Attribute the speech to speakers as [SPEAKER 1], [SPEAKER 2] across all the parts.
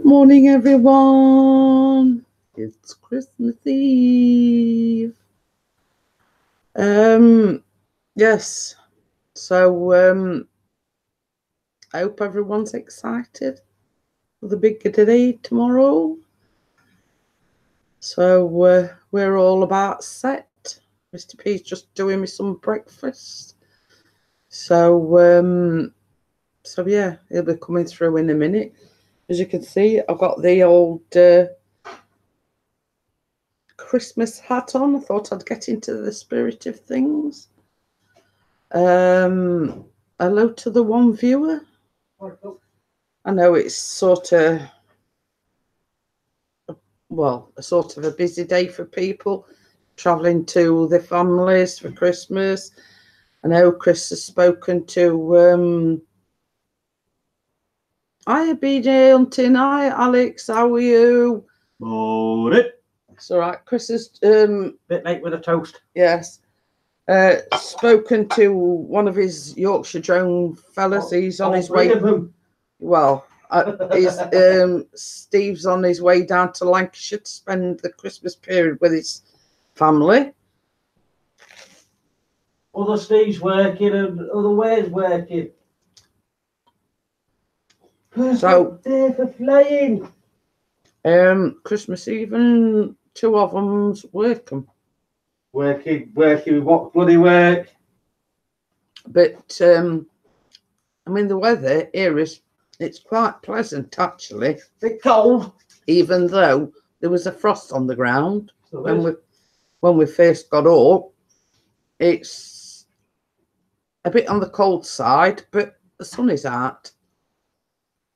[SPEAKER 1] morning, everyone. It's Christmas Eve. Yes. So I hope everyone's excited for the big day tomorrow. So we're all about set. Mr. P's just doing me some breakfast. So yeah, he'll be coming through in a minute. As you can see, I've got the old Christmas hat on. I thought I'd get into the spirit of things. Hello to the one viewer. I know it's sort of, well, a sort of a busy day for people travelling to their families for Christmas. I know Chris has spoken to hi BJ Hunting, hi Alex, how are you?
[SPEAKER 2] Morning.
[SPEAKER 1] It's all right. Chris is
[SPEAKER 2] bit late with a toast.
[SPEAKER 1] Yes. Spoken to one of his Yorkshire drone fellas. He's on his way. Well, Steve's on his way down to Lancashire to spend the Christmas period with his family.
[SPEAKER 2] Other Steve's working and other ways working.
[SPEAKER 1] So
[SPEAKER 2] day for flying.
[SPEAKER 1] Christmas Eve and two of them's working.
[SPEAKER 2] Working what bloody work?
[SPEAKER 1] But I mean the weather here it's quite pleasant actually.
[SPEAKER 2] Bit cold.
[SPEAKER 1] Even though there was a frost on the ground when we first got up. It's a bit on the cold side, but the sun is out.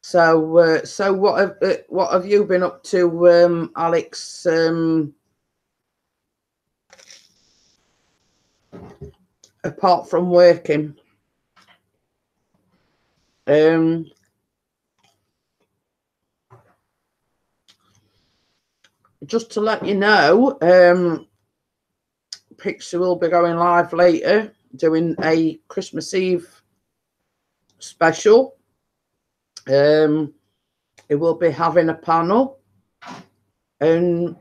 [SPEAKER 1] So so what have you been up to, Alex? Apart from working, just to let you know, Pixie will be going live later, doing a Christmas Eve special. He will be having a panel, and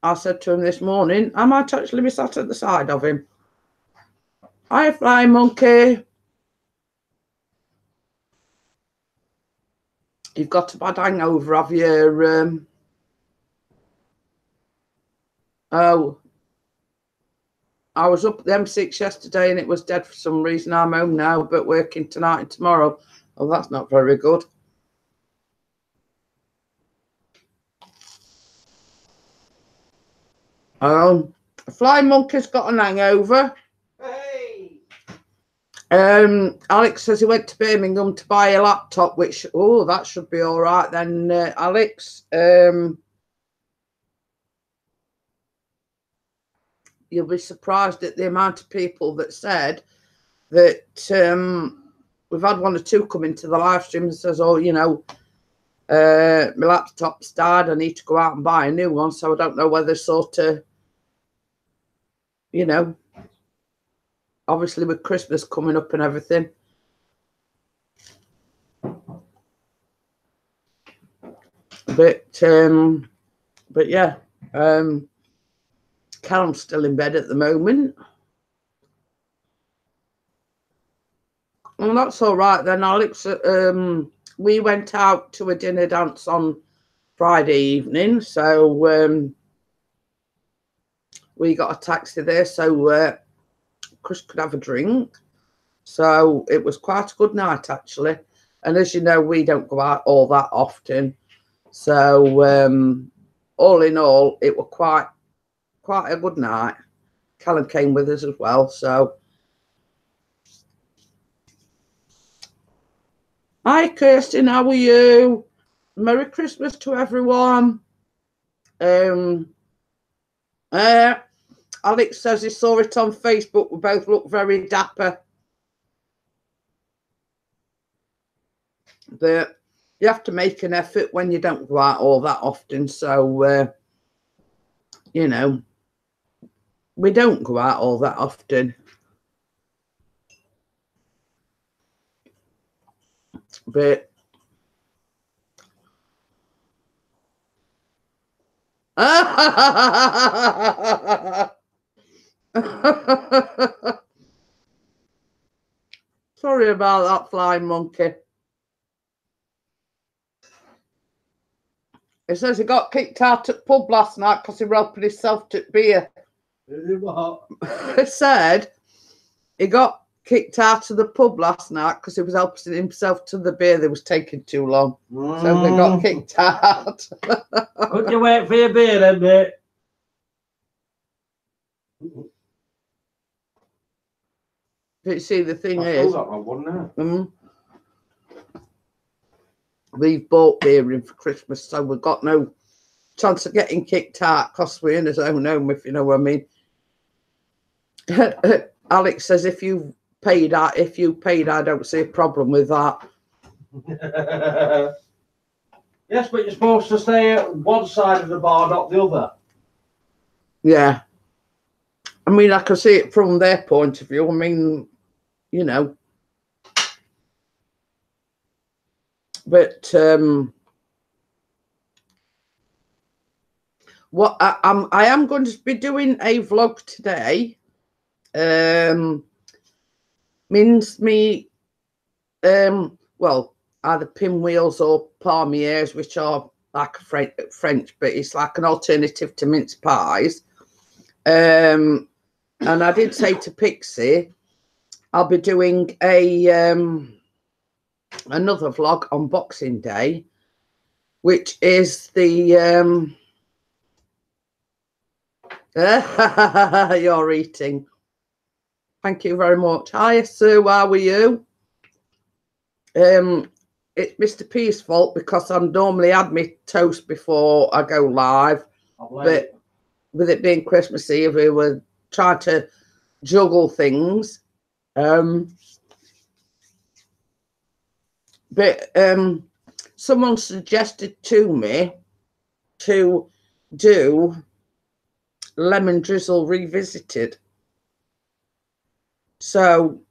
[SPEAKER 1] I said to him this morning, I might actually be sat at the side of him. Hi, Fly Monkey. You've got a bad hangover, have you? Oh, I was up at the M6 yesterday and it was dead for some reason. I'm home now, but working tonight and tomorrow. Oh, that's not very good. Fly Monkey's got an hangover.
[SPEAKER 2] Hey.
[SPEAKER 1] Alex says he went to Birmingham to buy a laptop, which, oh, that should be all right then, Alex. You'll be surprised at the amount of people that said that we've had one or two come into the live stream and says, oh, you know, my laptop's died, I need to go out and buy a new one. So I don't know whether sort of, you know, obviously with Christmas coming up and everything. But yeah, Callum's still in bed at the moment. Well, that's all right then, Alex. We went out to a dinner dance on Friday evening, so we got a taxi there so Chris could have a drink. So it was quite a good night actually. And as you know, we don't go out all that often. So all in all, it was quite a good night. Callum came with us as well. So hi Kirsten, how are you? Merry Christmas to everyone. Alex says he saw it on Facebook. We both look very dapper. But you have to make an effort when you don't go out all that often. So, you know, we don't go out all that often. But Sorry about that, flying monkey. He says he got kicked out at pub last night because he was helping himself to beer.
[SPEAKER 2] What?
[SPEAKER 1] He said he got kicked out of the pub last night because he was helping himself to the beer that was taking too long. So they got kicked out.
[SPEAKER 2] Couldn't you wait for your beer then, mate?
[SPEAKER 1] But you see, the thing
[SPEAKER 2] I've
[SPEAKER 1] is,
[SPEAKER 2] still got my one now.
[SPEAKER 1] We've bought beer in for Christmas, so we've got no chance of getting kicked out because we're in his own home, if you know what I mean. Alex says, if you paid, I don't see a problem with that.
[SPEAKER 2] Yes, but you're supposed to stay at one side of the bar, not the other.
[SPEAKER 1] Yeah. I mean, I can see it from their point of view. I mean, you know. But what I am going to be doing a vlog today. Means me well, either pinwheels or palmiers, which are like French, but it's like an alternative to mince pies. And I did say to Pixie, I'll be doing a another vlog on Boxing Day, which is the you're eating. Thank you very much. Hi, Sue. How are you? It's Mr. P's fault because I normally add my toast before I go live, but with it being Christmas Eve, we were trying to juggle things. But someone suggested to me to do Lemon Drizzle Revisited. So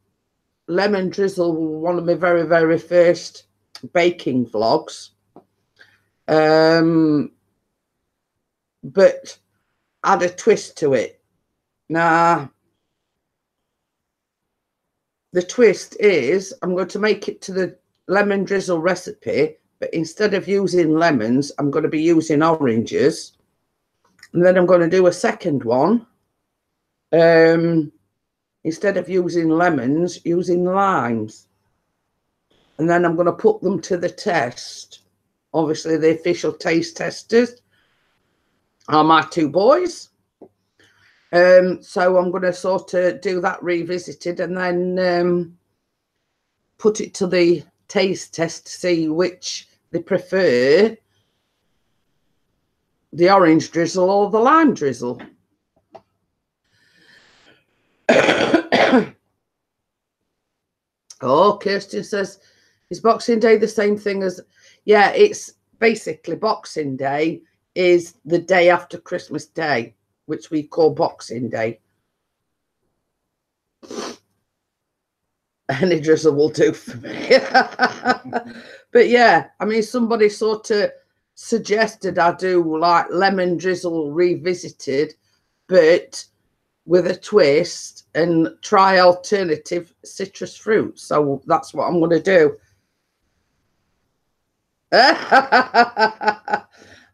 [SPEAKER 1] Lemon Drizzle, one of my very, very first baking vlogs. But add a twist to it. Now, the twist is I'm going to make it to the lemon drizzle recipe, but instead of using lemons, I'm going to be using oranges. And then I'm going to do a second one. Instead of using lemons, using limes. And then I'm going to put them to the test. Obviously, the official taste testers are my two boys. So I'm going to sort of do that revisited and then put it to the taste test to see which they prefer, the orange drizzle or the lime drizzle. Oh, Kirsten says, is Boxing Day the same thing as... Yeah, it's basically Boxing Day is the day after Christmas Day, which we call Boxing Day. Any drizzle will do for me. But yeah, I mean, somebody sort of suggested I do like lemon drizzle revisited, but with a twist and try alternative citrus fruit. So that's what I'm going to do.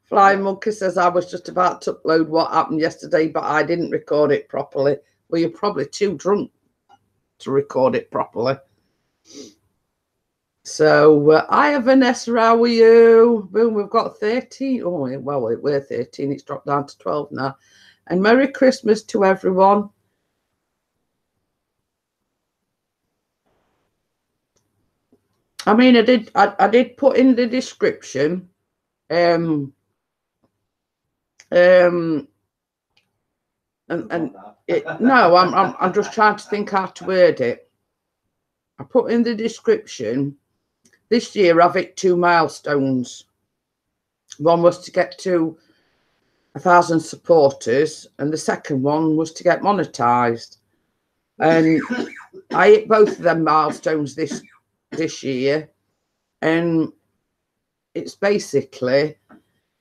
[SPEAKER 1] Flying Monkey says, I was just about to upload what happened yesterday, but I didn't record it properly. Well, you're probably too drunk to record it properly. So, hi, Vanessa, how are you? Boom, we've got 13. Oh, well, we're 13. It's dropped down to 12 now. And Merry Christmas to everyone. I mean, I did put in the description. I'm just trying to think how to word it. I put in the description. This year I've hit 2 milestones. One was to get to 1,000 supporters, and the second one was to get monetized. And I hit both of them milestones this year, and it's basically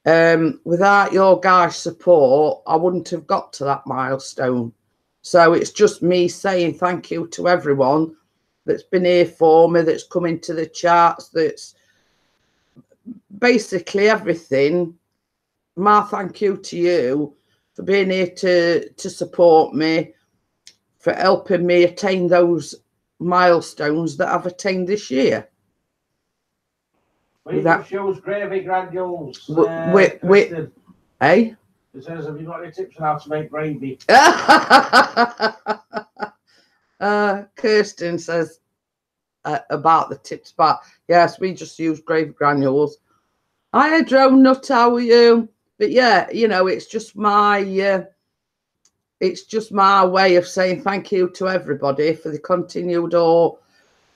[SPEAKER 1] Without your guys' support, I wouldn't have got to that milestone. So it's just me saying thank you to everyone that's been here for me, that's come into the charts, that's basically everything. My thank you to you for being here to support me, for helping me attain those milestones that I've attained this year.
[SPEAKER 2] We just shows gravy granules.
[SPEAKER 1] Eh?
[SPEAKER 2] It says, have you got any tips on how to make gravy?
[SPEAKER 1] Kirsten says about the tips, but yes, we just use gravy granules. Hi, Drone Nut, how are you? But yeah, you know, it's just my way of saying thank you to everybody for the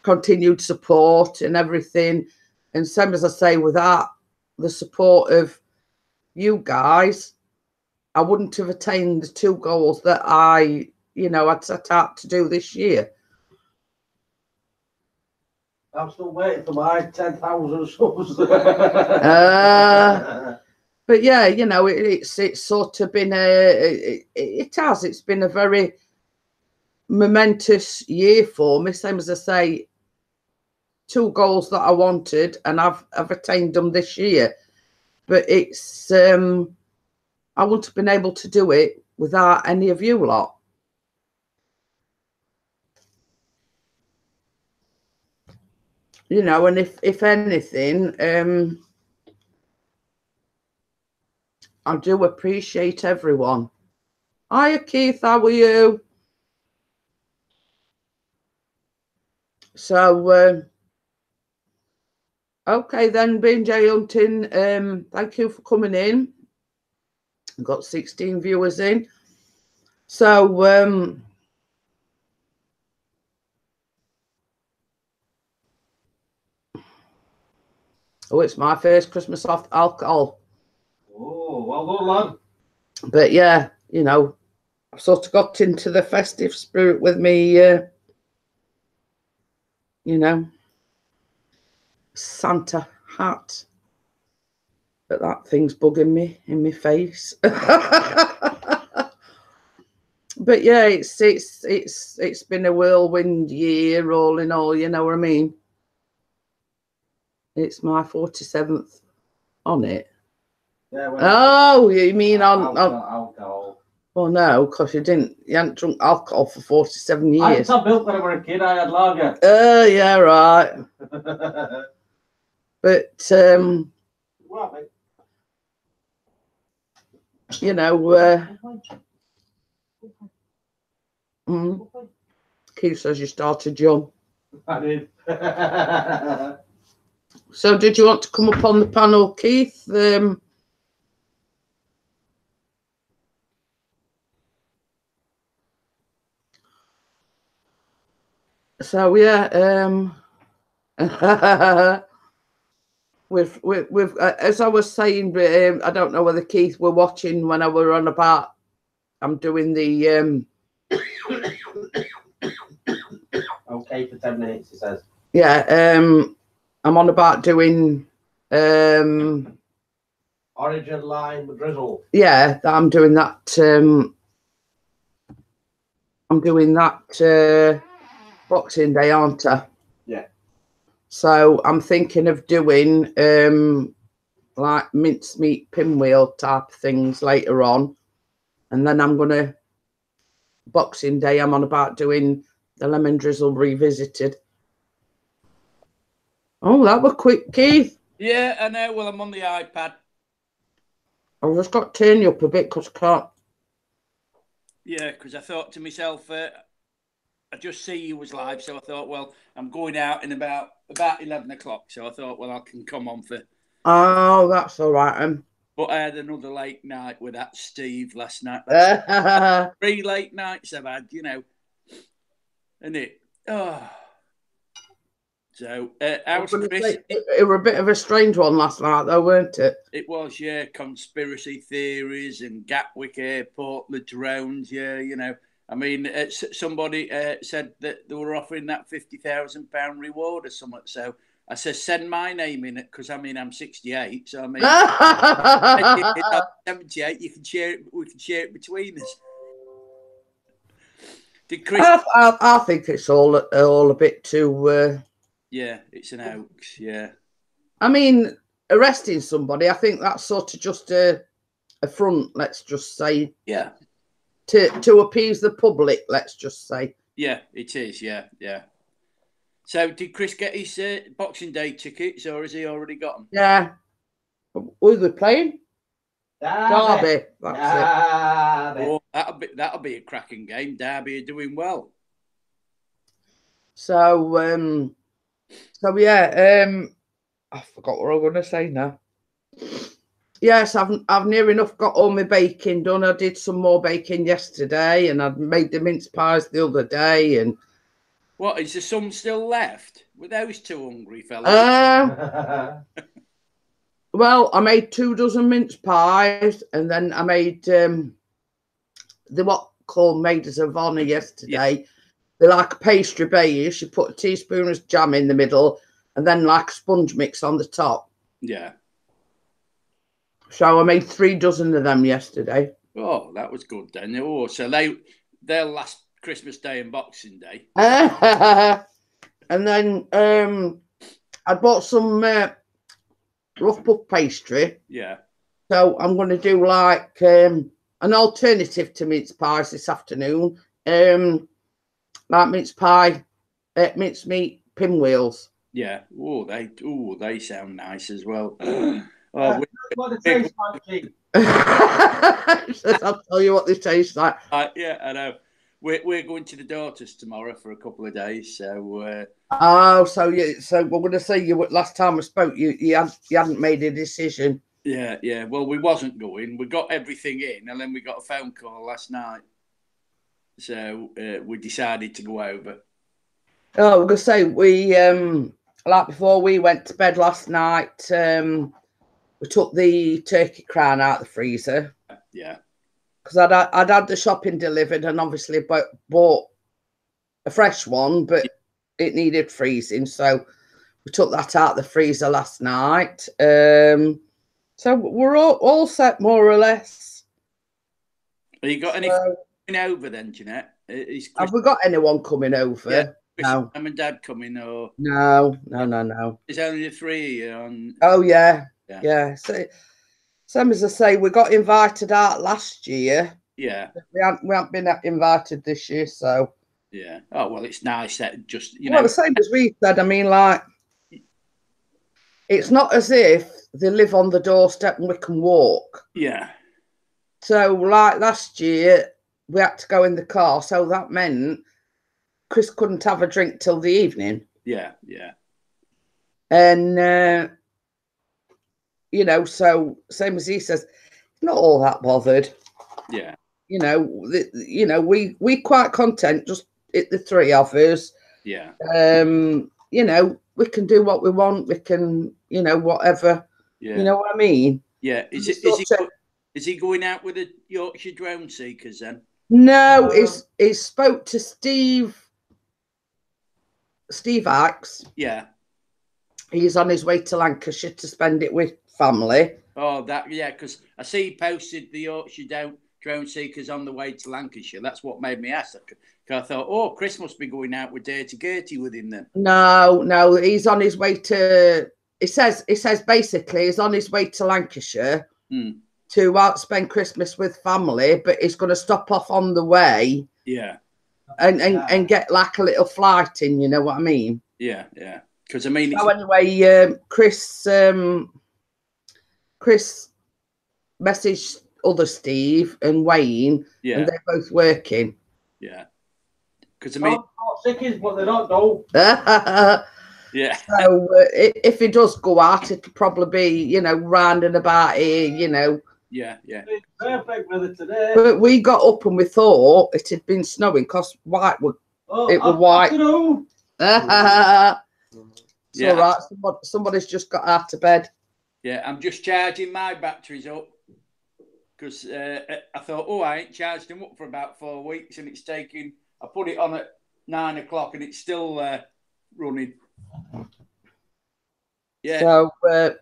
[SPEAKER 1] continued support and everything. And same as I say, without the support of you guys, I wouldn't have attained the 2 goals that I'd set out to do this year.
[SPEAKER 2] I'm still waiting for my 10,000 subs.
[SPEAKER 1] But yeah, you know, it's sort of been it's been a very momentous year for me. Same as I say, 2 goals that I wanted, and I've attained them this year. But it's I wouldn't have been able to do it without any of you lot. You know, and if anything, I do appreciate everyone. Hiya, Keith, how are you? So, okay then, BJ Hunting, thank you for coming in. I've got 16 viewers in. So, oh, it's my first Christmas off alcohol.
[SPEAKER 2] Oh, well done, lad.
[SPEAKER 1] But yeah, you know, I've sort of got into the festive spirit with me, you know, Santa hat. But that thing's bugging me in my face. But yeah, it's been a whirlwind year, all in all. You know what I mean? It's my 47th on it.
[SPEAKER 2] Yeah,
[SPEAKER 1] oh, you mean on
[SPEAKER 2] alcohol?
[SPEAKER 1] Well, no, because you hadn't drunk alcohol for 47 years.
[SPEAKER 2] I had some milk when I was a kid. I had lager.
[SPEAKER 1] Yeah, right. But you know, Keith says you started young.
[SPEAKER 2] I did.
[SPEAKER 1] So, did you want to come up on the panel, Keith? So yeah, with as I was saying, I don't know whether Keith were watching when I were on about. I'm doing the
[SPEAKER 2] okay for 10 minutes. He says.
[SPEAKER 1] Yeah, I'm on about doing
[SPEAKER 2] origin line drizzle.
[SPEAKER 1] Yeah, I'm doing that. I'm doing that Boxing Day, aren't I?
[SPEAKER 2] Yeah.
[SPEAKER 1] So I'm thinking of doing like mincemeat pinwheel type things later on, and then I'm gonna Boxing Day. I'm on about doing the lemon drizzle revisited. Oh, that was quick, Keith.
[SPEAKER 3] Yeah, I know. Well, I'm on the iPad.
[SPEAKER 1] I've just got to turn you up a bit because I can't.
[SPEAKER 3] Yeah, because I thought to myself, I just see you was live, so I thought, well, I'm going out in about 11 o'clock, so I thought, well, I can come on for.
[SPEAKER 1] Oh, that's all right.
[SPEAKER 3] But I had another late night with that Steve last night. 3 late nights I've had, you know, and it. Oh. So, how's Chris?
[SPEAKER 1] It was a bit of a strange one last night, though, weren't it?
[SPEAKER 3] It was, yeah. Conspiracy theories and Gatwick Airport, the drones, yeah, you know. I mean, somebody said that they were offering that £50,000 reward or something. So I said, send my name in it because I'm 68. So I mean, I'm 78. You can share it. We can share it between us. Did Chris?
[SPEAKER 1] I think it's all a bit too.
[SPEAKER 3] Yeah, it's an hoax. Yeah.
[SPEAKER 1] I mean, arresting somebody, I think that's sort of just a front. Let's just say.
[SPEAKER 3] Yeah.
[SPEAKER 1] To appease the public, let's just say.
[SPEAKER 3] Yeah, it is. Yeah, yeah. So, did Chris get his Boxing Day tickets, or has he already got them?
[SPEAKER 1] Yeah. Who are they playing? Derby. That's
[SPEAKER 3] it. Oh, that'll be a cracking game. Derby are doing well.
[SPEAKER 1] So yeah. I forgot what I was going to say now. Yes, I've near enough got all my baking done. I did some more baking yesterday, and I've made the mince pies the other day. And
[SPEAKER 3] what, is there some still left? Were those two hungry fellas?
[SPEAKER 1] Well, I made 2 dozen mince pies, and then I made the what called maids of honour yesterday. Yeah. They're like a pastry base. You put a teaspoon of jam in the middle, and then like a sponge mix on the top.
[SPEAKER 3] Yeah.
[SPEAKER 1] So I made 3 dozen of them yesterday.
[SPEAKER 3] Oh, that was good then. Oh, so they'll last Christmas Day and Boxing Day.
[SPEAKER 1] And then I bought some rough puff pastry.
[SPEAKER 3] Yeah.
[SPEAKER 1] So I'm going to do like an alternative to mince pies this afternoon. Like mince pie, mince meat pinwheels.
[SPEAKER 3] Yeah. Oh, they sound nice as well.
[SPEAKER 2] What it tastes like.
[SPEAKER 1] I'll tell you what they taste like.
[SPEAKER 3] Yeah, I know. We're going to the daughters tomorrow for a couple of days. So.
[SPEAKER 1] So we're going to say you last time we spoke, you hadn't made a decision.
[SPEAKER 3] Yeah, yeah. Well, we wasn't going. We got everything in, and then we got a phone call last night. So we decided to go over.
[SPEAKER 1] Oh, we're going to say we like before we went to bed last night. We took the turkey crown out of the freezer.
[SPEAKER 3] Yeah.
[SPEAKER 1] Because I'd had the shopping delivered and obviously bought a fresh one, but it needed freezing. So we took that out of the freezer last night. So we're all set more or less.
[SPEAKER 3] Have you got anything coming over then, Jeanette?
[SPEAKER 1] Have we got anyone coming over?
[SPEAKER 3] Yeah.
[SPEAKER 1] No.
[SPEAKER 3] Mum and Dad coming or?
[SPEAKER 1] No.
[SPEAKER 3] It's only the 3 on.
[SPEAKER 1] Oh, yeah. Yeah. So, same as I say, we got invited out last year.
[SPEAKER 3] Yeah.
[SPEAKER 1] We haven't been invited this year, so.
[SPEAKER 3] Yeah. Oh, well, it's nice that just,
[SPEAKER 1] Well, the same as we said. I mean, like, it's not as if they live on the doorstep and we can walk.
[SPEAKER 3] Yeah.
[SPEAKER 1] So, like last year, we had to go in the car, so that meant Chris couldn't have a drink till the evening.
[SPEAKER 3] Yeah, yeah.
[SPEAKER 1] And, so same as he says, not all that bothered.
[SPEAKER 3] Yeah.
[SPEAKER 1] We quite content, just the 3 of us.
[SPEAKER 3] Yeah.
[SPEAKER 1] We can do what we want. We can, whatever. Yeah. You know what I mean?
[SPEAKER 3] Yeah. Is he going out with the Yorkshire Drone Seekers then?
[SPEAKER 1] No, he spoke to Steve Axe.
[SPEAKER 3] Yeah.
[SPEAKER 1] He's on his way to Lancashire to spend it with family.
[SPEAKER 3] Oh, because I see he posted the Yorkshire Drone Seekers on the way to Lancashire. That's what made me ask. I thought, Chris must be going out with Dirty Gertie with him then.
[SPEAKER 1] No, he's on his way to. It says basically he's on his way to Lancashire to spend Christmas with family, but he's going to stop off on the way.
[SPEAKER 3] Yeah.
[SPEAKER 1] And get like a little flight in. You know what I mean?
[SPEAKER 3] Yeah, yeah. Because I mean.
[SPEAKER 1] So anyway, Chris messaged other Steve and Wayne, and they're both working.
[SPEAKER 3] Yeah. Because I mean,
[SPEAKER 2] sickies, but they don't go.
[SPEAKER 3] Yeah.
[SPEAKER 1] So if he does go out, it'll probably be round and about here.
[SPEAKER 3] Yeah, yeah.
[SPEAKER 2] It's perfect weather today.
[SPEAKER 1] But we got up and we thought it had been snowing because it was white. It's all right. Somebody's just got out of bed.
[SPEAKER 3] Yeah, I'm just charging my batteries up because I thought, I ain't charged them up for about 4 weeks, and it's taking. I put it on at 9 o'clock, and it's still running. Yeah.
[SPEAKER 1] So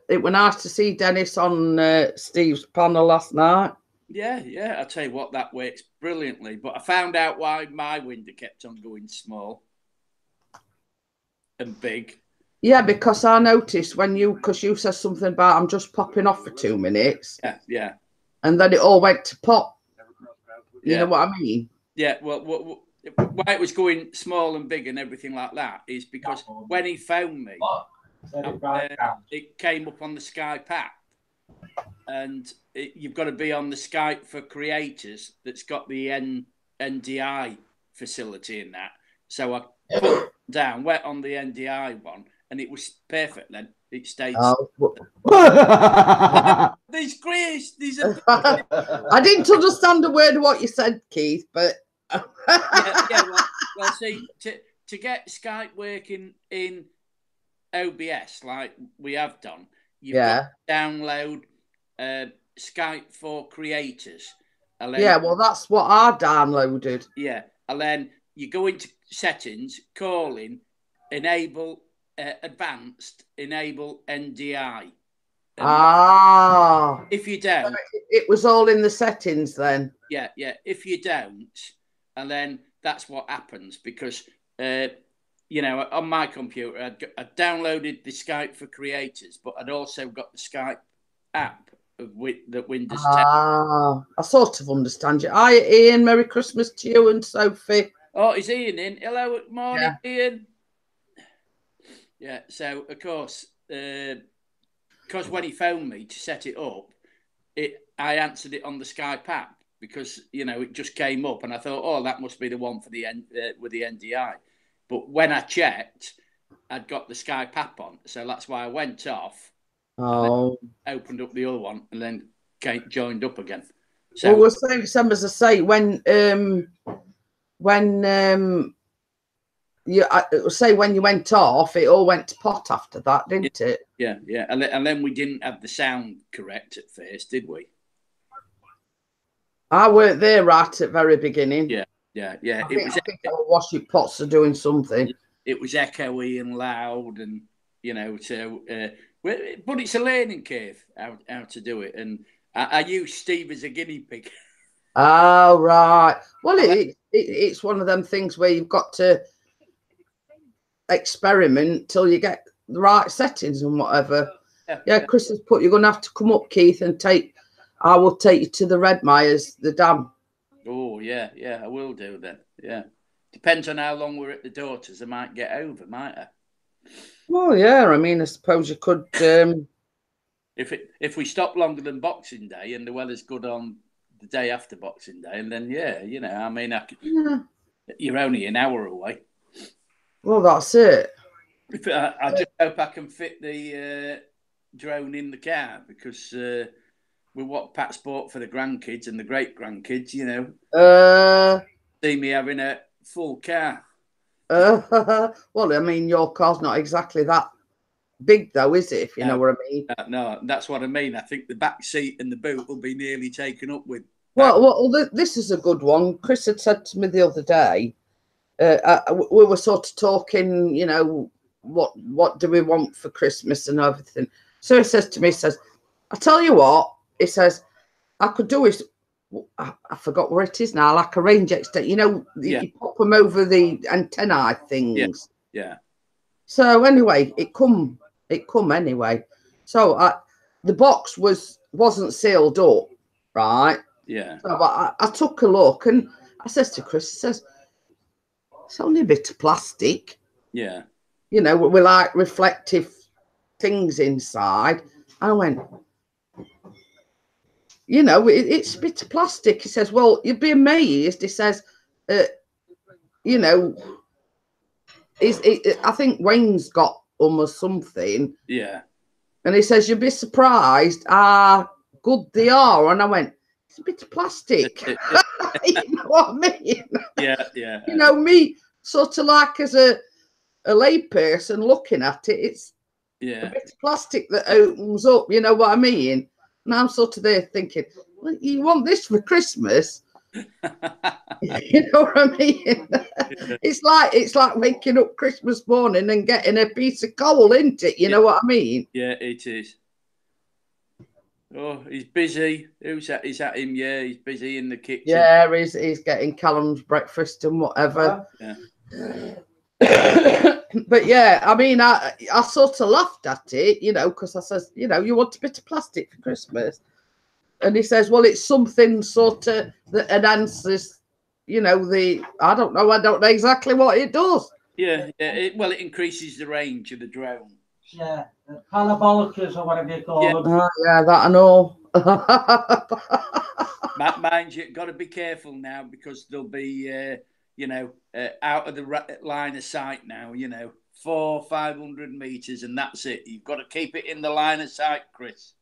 [SPEAKER 1] it was nice to see Dennis on Steve's panel last night.
[SPEAKER 3] Yeah, yeah. I tell you what, that works brilliantly. But I found out why my window kept on going small and big.
[SPEAKER 1] Yeah, because I noticed because you said something about I'm just popping off for 2 minutes.
[SPEAKER 3] Yeah, yeah.
[SPEAKER 1] And then it all went to pop. You know what I mean?
[SPEAKER 3] Yeah, well, why it was going small and big and everything like that is because when he phoned me, it came up on the Skype app. And you've got to be on the Skype for creators that's got the NDI facility in that. So I put it down, went on the NDI one, and it was perfect then. It stayed. These Chris, these are.
[SPEAKER 1] I didn't understand a word of what you said, Keith, but.
[SPEAKER 3] Well, see, to get Skype working in OBS like we have done, you've got to download Skype for creators.
[SPEAKER 1] Yeah, well, that's what I downloaded.
[SPEAKER 3] Yeah, and then you go into settings, calling, enable advanced, enable NDI. If you don't,
[SPEAKER 1] so it was all in the settings then.
[SPEAKER 3] Yeah, yeah. If you don't, and then that's what happens because on my computer, I downloaded the Skype for creators, but I'd also got the Skype app that Windows 10.
[SPEAKER 1] I sort of understand you. Hi, Ian. Merry Christmas to you and Sophie.
[SPEAKER 3] Oh, is Ian in? Hello, morning, Ian. Yeah, so, of course, because when he phoned me to set it up, I answered it on the Skype app because, it just came up and I thought, oh, that must be the one for with the NDI. But when I checked, I'd got the Skype app on. So that's why I went off. Opened up the other one and then joined up again. So
[SPEAKER 1] we'll say some as I say when you went off, it all went to pot after that, didn't it?
[SPEAKER 3] Yeah, yeah. And then we didn't have the sound correct at first, did we?
[SPEAKER 1] I weren't there right at the very beginning.
[SPEAKER 3] Yeah, yeah, yeah.
[SPEAKER 1] I think our washing pots are doing something.
[SPEAKER 3] It was echoey and loud, and but it's a learning curve how to do it. And I use Steve as a guinea pig.
[SPEAKER 1] Oh, right. Well, it's one of them things where you've got to experiment till you get the right settings and whatever. Yeah, Chris has put, you're going to have to come up, Keith, and I will take you to the Red Myers, the dam.
[SPEAKER 3] Oh, yeah, yeah, I will do then. Yeah. Depends on how long we're at the daughters. I might get over, might I?
[SPEAKER 1] Well, yeah, I mean, I suppose you could.
[SPEAKER 3] If we stop longer than Boxing Day and the weather's good on the day after Boxing Day, and then you're only an hour away.
[SPEAKER 1] Well, that's it.
[SPEAKER 3] I just hope I can fit the drone in the car because with what Pat's bought for the grandkids and the great grandkids, see me having a full car.
[SPEAKER 1] Well, I mean, your car's not exactly that big, though, is it? If you know what I mean.
[SPEAKER 3] No, that's what I mean. I think the back seat and the boot will be nearly taken up with.
[SPEAKER 1] Well, this is a good one. Chris had said to me the other day. We were sort of talking, what do we want for Christmas and everything. So he says to me, I tell you what, he says, I could do it. I forgot where it is now, like a range extender. You pop them over the antennae things.
[SPEAKER 3] Yeah.
[SPEAKER 1] So anyway, it come anyway. So the box wasn't sealed up, right?
[SPEAKER 3] Yeah.
[SPEAKER 1] So I took a look and I says to Chris, it's only a bit of plastic.
[SPEAKER 3] Yeah.
[SPEAKER 1] With like reflective things inside. I went, it's a bit of plastic. He says, well, you'd be amazed. He says, I think Wayne's got almost something.
[SPEAKER 3] Yeah.
[SPEAKER 1] And he says, you'd be surprised how good they are. And I went, it's a bit of plastic. You know what I mean?
[SPEAKER 3] Yeah, yeah.
[SPEAKER 1] Me sort of like as a layperson looking at it, it's a bit of plastic that opens up. You know what I mean? And I'm sort of there thinking, well, you want this for Christmas? You know what I mean?
[SPEAKER 3] Yeah.
[SPEAKER 1] It's like waking up Christmas morning and getting a piece of coal, isn't it? You know what I mean?
[SPEAKER 3] Yeah, it is. Oh, he's busy. Who's that? Is that him? Yeah, he's busy in the kitchen.
[SPEAKER 1] Yeah, he's getting Callum's breakfast and whatever.
[SPEAKER 3] Yeah.
[SPEAKER 1] But yeah, I mean, I sort of laughed at it, you know, because I says, you know, you want a bit of plastic for Christmas. And he says, well, it's something sort of that enhances, you know, I don't know exactly what it does.
[SPEAKER 3] Yeah, yeah. It increases the range of the drone.
[SPEAKER 2] Yeah, parabolicas or whatever you call them.
[SPEAKER 1] Yeah, that I know.
[SPEAKER 3] Mind you, got to be careful now because they'll be, you know, out of the line of sight now. You know, 400-500 meters, and that's it. You've got to keep it in the line of sight, Chris.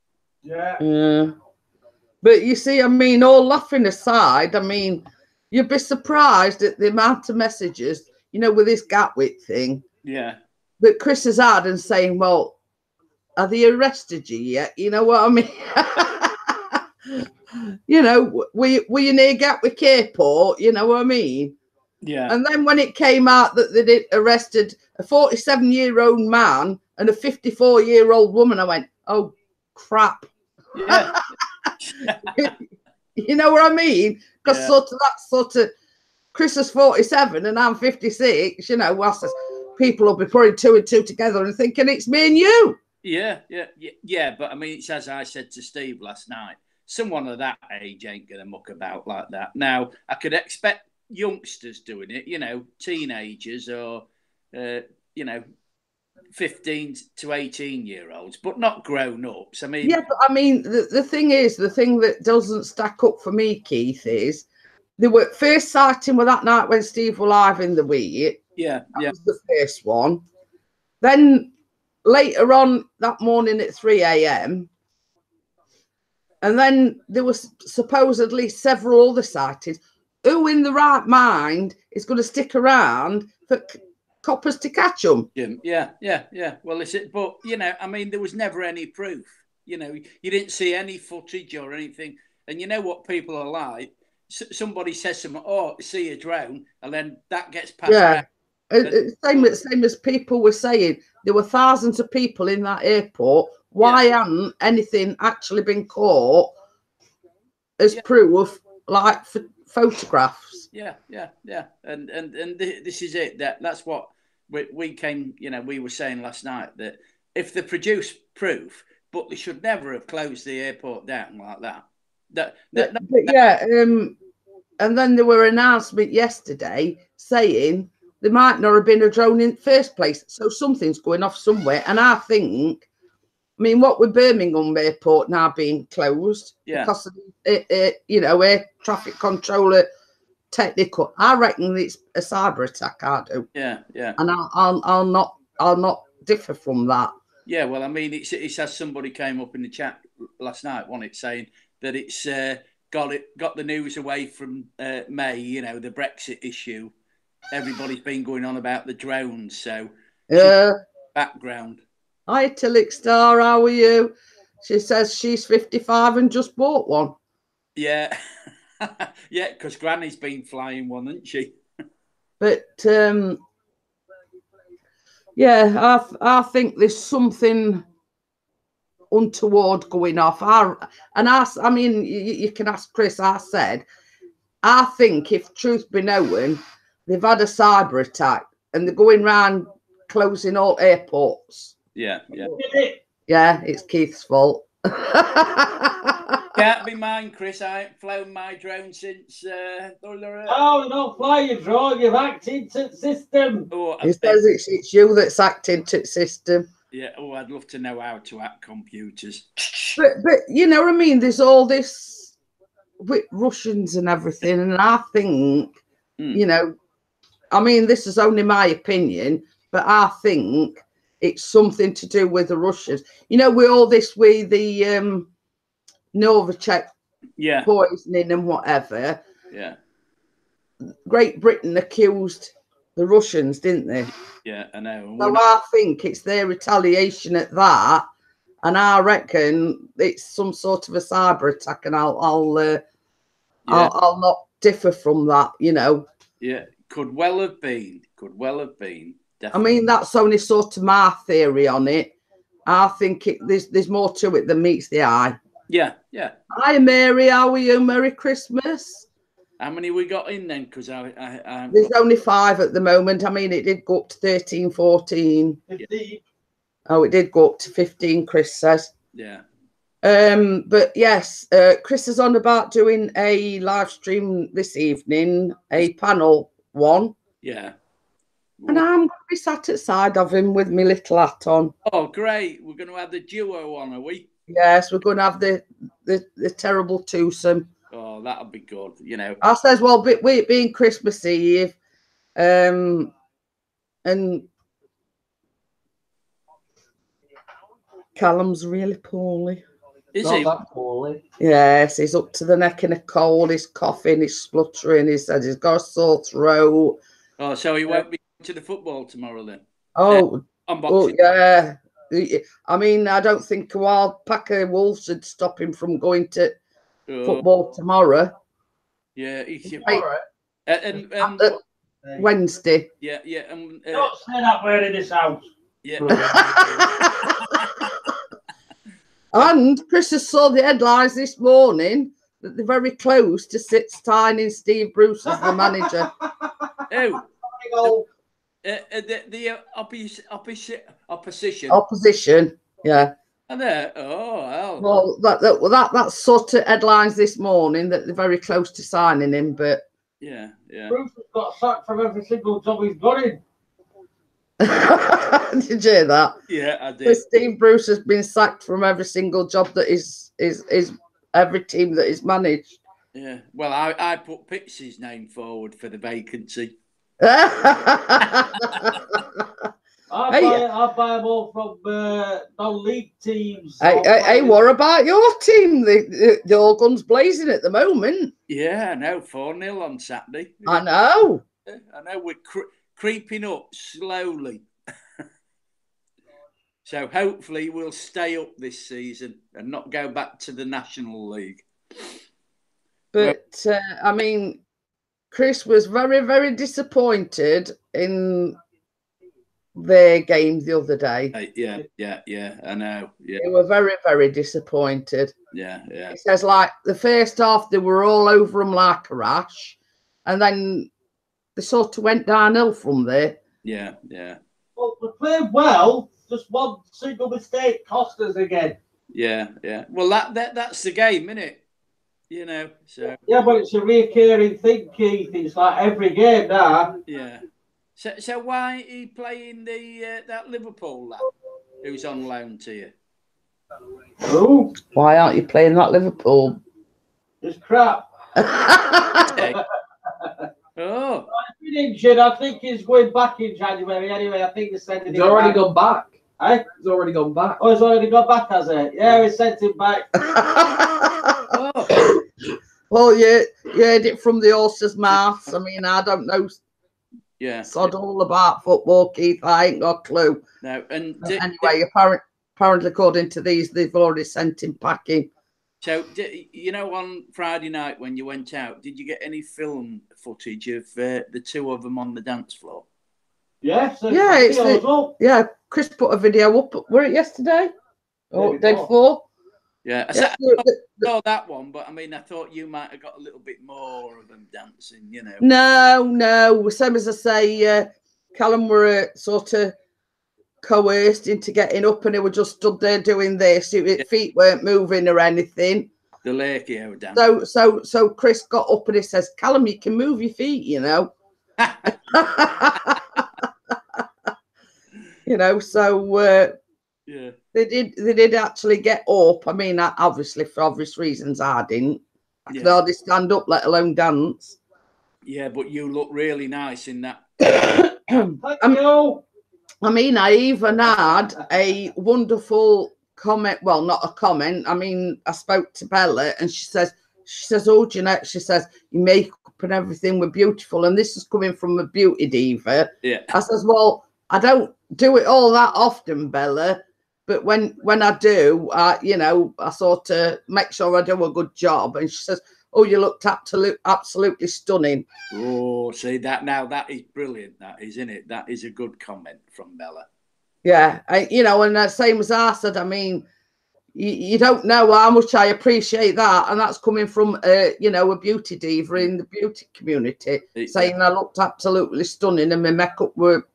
[SPEAKER 2] Yeah.
[SPEAKER 1] But you see, I mean, all laughing aside, I mean, you'd be surprised at the amount of messages, you know, with this Gatwick thing.
[SPEAKER 3] Yeah.
[SPEAKER 1] That Chris has had and saying, well, have they arrested you yet? You know what I mean? You know, were you near Gatwick Airport? You know what I mean?
[SPEAKER 3] Yeah.
[SPEAKER 1] And then when it came out that they'd arrested a 47-year-old man and a 54-year-old woman, I went, oh, crap.
[SPEAKER 3] Yeah.
[SPEAKER 1] You know what I mean? Because
[SPEAKER 3] Yeah.
[SPEAKER 1] Chris is 47 and I'm 56, you know, people will be putting two and two together and thinking it's me and you.
[SPEAKER 3] Yeah. But I mean, it's as I said to Steve last night, someone of that age ain't going to muck about like that. Now, I could expect youngsters doing it, you know, teenagers or, you know, 15 to 18-year-olds, but not grown-ups. I mean...
[SPEAKER 1] Yeah, but I mean, the thing is, the thing that doesn't stack up for me, Keith, is they were first sighting with that night when Steve were live in the week.
[SPEAKER 3] Yeah.
[SPEAKER 1] That was the first one. Then later on that morning at 3 a.m., and then there was supposedly several other sightings. Who in the right mind is going to stick around for coppers to catch them?
[SPEAKER 3] Yeah. Well, but, you know, I mean, there was never any proof. You know, you didn't see any footage or anything. And you know what people are like? Somebody says something, oh, see a drone, and then that gets passed around.
[SPEAKER 1] Same as people were saying, there were thousands of people in that airport. Why hadn't anything actually been caught as proof, like for photographs?
[SPEAKER 3] Yeah. And this is it. That's what we came. You know, we were saying last night that if they produce proof, but they should never have closed the airport down like that.
[SPEAKER 1] And then there were announcements yesterday saying there might not have been a drone in the first place. So something's going off somewhere. And I think, I mean, what with Birmingham Airport now being closed because of, you know, air traffic controller technical, I reckon it's a cyber attack. I do.
[SPEAKER 3] Yeah.
[SPEAKER 1] And I'll not differ from that.
[SPEAKER 3] Yeah, well, I mean, it's as somebody came up in the chat last night, wasn't it, saying that it's got the news away from May, you know, the Brexit issue. Everybody's been going on about the drones, so background.
[SPEAKER 1] Hi, Tillich Star, how are you? She says she's 55 and just bought one.
[SPEAKER 3] Yeah, yeah, because Granny's been flying one, hasn't she?
[SPEAKER 1] But yeah, I think there's something untoward going off. I mean, you can ask Chris. I said, I think if truth be known, they've had a cyber attack and they're going around closing all airports.
[SPEAKER 3] Yeah.
[SPEAKER 1] Yeah, it's Keith's fault.
[SPEAKER 3] Can't be mine, Chris. I ain't flown my drone since.
[SPEAKER 2] Oh, don't fly your drone. You've hacked into the system.
[SPEAKER 1] He says it's you that's hacked into the system.
[SPEAKER 3] Yeah. Oh, I'd love to know how to hack computers.
[SPEAKER 1] But you know what I mean? There's all this with Russians and everything, and I think, you know, I mean, this is only my opinion, but I think it's something to do with the Russians. You know, with all this with the Novichok poisoning and whatever.
[SPEAKER 3] Yeah.
[SPEAKER 1] Great Britain accused the Russians, didn't they?
[SPEAKER 3] Yeah, I know.
[SPEAKER 1] So I think it's their retaliation at that, and I reckon it's some sort of a cyber attack. And I'll not differ from that, you know.
[SPEAKER 3] Yeah, could well have been. Could well have been.
[SPEAKER 1] I mean, that's only sort of my theory on it. I think there's more to it than meets the eye.
[SPEAKER 3] Yeah, yeah.
[SPEAKER 1] Hi, Mary. How are you? Merry Christmas.
[SPEAKER 3] How many we got in then? Because
[SPEAKER 1] there's only 5 at the moment. I mean, it did go up to 13, 14.
[SPEAKER 2] 15.
[SPEAKER 1] Oh, it did go up to 15, Chris says.
[SPEAKER 3] Yeah.
[SPEAKER 1] But yes, Chris is on about doing a live stream this evening, a panel one.
[SPEAKER 3] Yeah.
[SPEAKER 1] And I'm going to be sat at side of him with my little hat on.
[SPEAKER 3] Oh, great. We're going to have the duo on, are we?
[SPEAKER 1] Yes, we're going to have the terrible twosome.
[SPEAKER 3] Oh, that'll be good, you know.
[SPEAKER 1] I says, well, with it being Christmas Eve, and Callum's really poorly.
[SPEAKER 3] Is
[SPEAKER 2] Not
[SPEAKER 3] he?
[SPEAKER 2] that poorly.
[SPEAKER 1] Yes, he's up to the neck in a cold, he's coughing, he's spluttering, he said he's got a sore throat.
[SPEAKER 3] Oh, so he won't be to the football tomorrow then?
[SPEAKER 1] Oh,
[SPEAKER 3] Unboxing.
[SPEAKER 1] yeah. I mean, I don't think a wild pack of wolves would stop him from going to football tomorrow.
[SPEAKER 3] Yeah, he should.
[SPEAKER 1] Right.
[SPEAKER 3] And
[SPEAKER 1] Wednesday.
[SPEAKER 3] Yeah, yeah.
[SPEAKER 2] Don't say that word in this house.
[SPEAKER 3] Yeah.
[SPEAKER 1] And Chris has saw the headlines this morning that they're very close to signing Steve Bruce as the manager.
[SPEAKER 3] Oh. The opposition.
[SPEAKER 1] Opposition, yeah.
[SPEAKER 3] And hell.
[SPEAKER 1] Well, that sort of headlines this morning that they're very close to signing him, but
[SPEAKER 3] yeah.
[SPEAKER 2] Bruce has got sacked from every single job he's got in.
[SPEAKER 1] Did you hear that?
[SPEAKER 3] Yeah, I did.
[SPEAKER 1] So Steve Bruce has been sacked from every single job that is every team that is managed.
[SPEAKER 3] Yeah. Well, I put Pitts's name forward for the vacancy.
[SPEAKER 2] I buy them all from non-league teams.
[SPEAKER 1] Hey, what about your team? The all guns blazing at the moment.
[SPEAKER 3] Yeah, I know. 4-0 on Saturday.
[SPEAKER 1] I know.
[SPEAKER 3] We're creeping up slowly. So hopefully we'll stay up this season and not go back to the National League.
[SPEAKER 1] But, I mean, Chris was very, very disappointed in their game the other day.
[SPEAKER 3] Yeah, I know. Yeah.
[SPEAKER 1] They were very, very disappointed.
[SPEAKER 3] Yeah.
[SPEAKER 1] He says, like, the first half, they were all over him like a rash. And then they sort of went downhill from there.
[SPEAKER 3] Yeah.
[SPEAKER 2] Well, we played well. Just one single mistake cost us again.
[SPEAKER 3] Yeah. Well, that's the game, isn't it? You know, so.
[SPEAKER 2] Yeah, but it's a recurring thing, Keith. It's like every game now.
[SPEAKER 3] Yeah. So why are you playing that Liverpool lad who's on loan to you?
[SPEAKER 2] Who?
[SPEAKER 1] Why aren't you playing that Liverpool?
[SPEAKER 2] It's crap.
[SPEAKER 3] Oh.
[SPEAKER 2] He's been injured. I think he's going back in January anyway. I think they sent him
[SPEAKER 4] He's already gone back.
[SPEAKER 2] Eh?
[SPEAKER 4] He's already gone back.
[SPEAKER 2] Oh, he's already got back, has he? Yeah, we sent him back.
[SPEAKER 3] Oh.
[SPEAKER 1] Well, you heard it from the horse's mouth. I mean, I don't know.
[SPEAKER 3] Yeah.
[SPEAKER 1] Sod all about football, Keith. I ain't got a clue.
[SPEAKER 3] No, and
[SPEAKER 1] anyway, apparently, according to these, they've already sent him packing.
[SPEAKER 3] So, you know, on Friday night when you went out, did you get any film footage of the two of them on the dance floor?
[SPEAKER 2] Yes.
[SPEAKER 1] Yeah, Chris put a video up. Were it yesterday? Or day before?
[SPEAKER 3] Yeah, I saw that one, but I mean, I thought you might have got a little bit more of them dancing, you know.
[SPEAKER 1] No. Same as I say, Callum were sort of coerced into getting up, and they were just stood there doing this. Feet weren't moving or anything.
[SPEAKER 3] The Lakey dance.
[SPEAKER 1] So Chris got up and he says, "Callum, you can move your feet, you know." You know, so
[SPEAKER 3] yeah,
[SPEAKER 1] they did actually get up. I mean, obviously for obvious reasons, I didn't. I could hardly stand up, let alone dance.
[SPEAKER 3] Yeah, but you look really nice in that.
[SPEAKER 2] Thank you.
[SPEAKER 1] I mean, I even had a wonderful comment. Well, not a comment. I mean, I spoke to Bella and she says, "Oh, Jeanette," she says, "your makeup and everything were beautiful." And this is coming from a beauty diva.
[SPEAKER 3] Yeah.
[SPEAKER 1] I says, "Well, I don't do it all that often, Bella. But when I do, you know, I sort of make sure I do a good job." And she says, "Oh, you looked absolutely stunning."
[SPEAKER 3] Oh, see that now? That is brilliant. That is, isn't it? That is a good comment from Bella.
[SPEAKER 1] Yeah, and same as I said. I mean, you don't know how much I appreciate that, and that's coming from a beauty diva in the beauty community saying I looked absolutely stunning and my makeup were,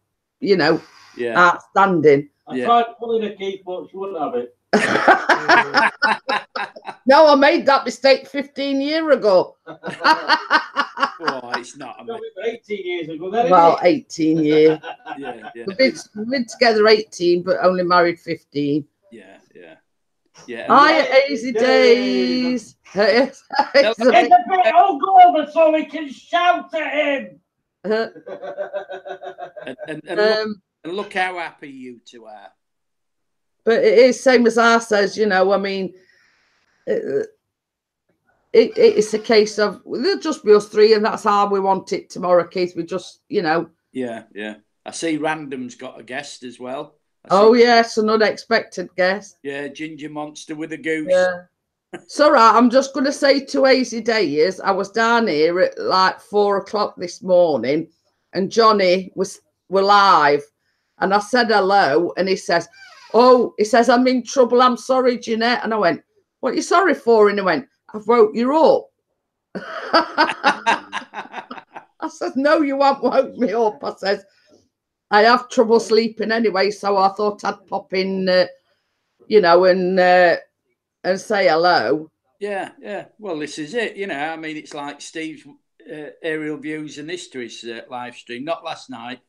[SPEAKER 1] outstanding.
[SPEAKER 2] I tried pulling a Keith, but she wouldn't have it.
[SPEAKER 1] No, I made that mistake 15 years ago.
[SPEAKER 3] Oh, it's not.
[SPEAKER 2] 18 years ago. Then,
[SPEAKER 1] well, 18 years.
[SPEAKER 3] Yeah.
[SPEAKER 1] We've been together 18, but only married 15.
[SPEAKER 3] Yeah.
[SPEAKER 1] Hi, easy days.
[SPEAKER 2] It's a bit over so we can shout at him.
[SPEAKER 3] And look how happy you two are.
[SPEAKER 1] But it is same as I says, I mean, it's a case of there'll just be us three, and that's how we want it tomorrow, Keith. We just,
[SPEAKER 3] Yeah. I see Random's got a guest as well.
[SPEAKER 1] Oh yes, an unexpected guest.
[SPEAKER 3] Yeah, Ginger Monster with a goose.
[SPEAKER 1] Yeah. So right, I'm just going to say to Easy Days, I was down here at like 4 o'clock this morning, and Johnny were live, and I said hello, and he says, I'm in trouble. I'm sorry, Jeanette. And I went, what are you sorry for? And he went, I've woke you up. I said, no, you won't woke me up. I says, I have trouble sleeping anyway, so I thought I'd pop in, and say hello.
[SPEAKER 3] Yeah. Well, this is it. I mean, it's like Steve's aerial views and histories live stream. Not last night,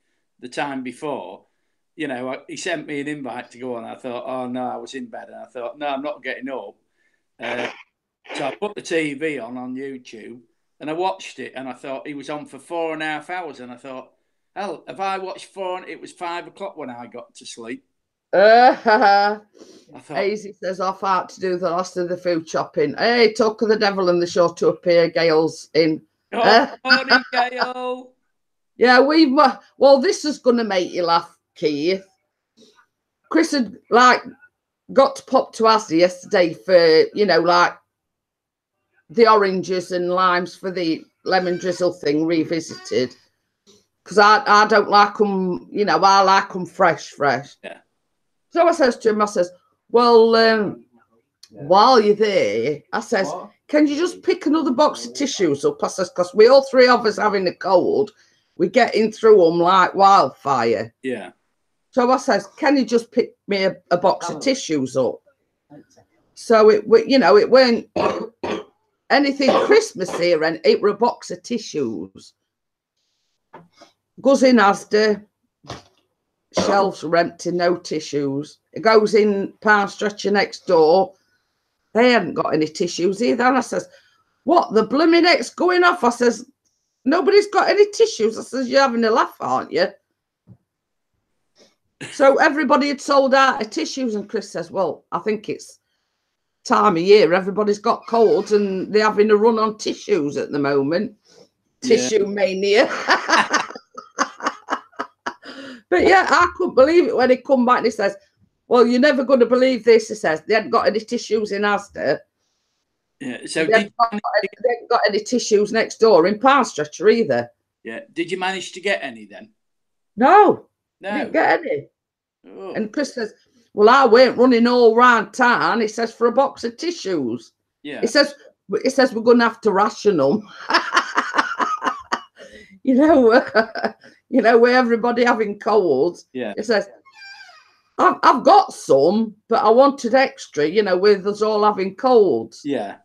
[SPEAKER 3] the time before. He sent me an invite to go on. I thought, oh no, I was in bed, and I thought, no, I'm not getting up. So I put the TV on YouTube, and I watched it, and I thought he was on for 4.5 hours, and I thought, hell, have I watched 4? It was 5 o'clock when I got to sleep. I thought,
[SPEAKER 1] Easy says off out to do the last of the food shopping. Hey, talk of the devil and the show to appear. Gail's in.
[SPEAKER 3] Morning, Gail.
[SPEAKER 1] Yeah, this is going to make you laugh, Keith. Chris had got to pop to Asda yesterday for the oranges and limes for the lemon drizzle thing revisited, because I don't like them. I like them fresh.
[SPEAKER 3] Yeah.
[SPEAKER 1] So I says to him, well, while you're there, I says, can you just pick another box of tissues up? I says, because we all three of us having a cold, we're getting through them like wildfire.
[SPEAKER 3] Yeah.
[SPEAKER 1] So I says, can you just pick me a box of tissues up? So it weren't anything Christmassy, and it were a box of tissues. Goes in Asda. Shelves are empty, no tissues. It goes in Pound Stretcher next door. They hadn't got any tissues either. And I says, what, the blooming X going off? I says, nobody's got any tissues. I says, you're having a laugh, aren't you? So everybody had sold out of tissues, and Chris says, well, I think it's time of year. Everybody's got colds and they're having a run on tissues at the moment. Tissue mania. But yeah, I couldn't believe it when he come back and he says, well, you're never going to believe this. He says, they hadn't got any tissues in Asda.
[SPEAKER 3] Yeah. So
[SPEAKER 1] they hadn't got any tissues next door in Pound Stretcher either.
[SPEAKER 3] Yeah. Did you manage to get any then?
[SPEAKER 1] No. Didn't get any.
[SPEAKER 3] Oh.
[SPEAKER 1] And Chris says, well, I weren't running all round town. He says, for a box of tissues.
[SPEAKER 3] Yeah.
[SPEAKER 1] He says we're going to have to ration them. Where everybody having colds.
[SPEAKER 3] Yeah.
[SPEAKER 1] He says, I've got some, but I wanted extra, with us all having colds.
[SPEAKER 3] Yeah.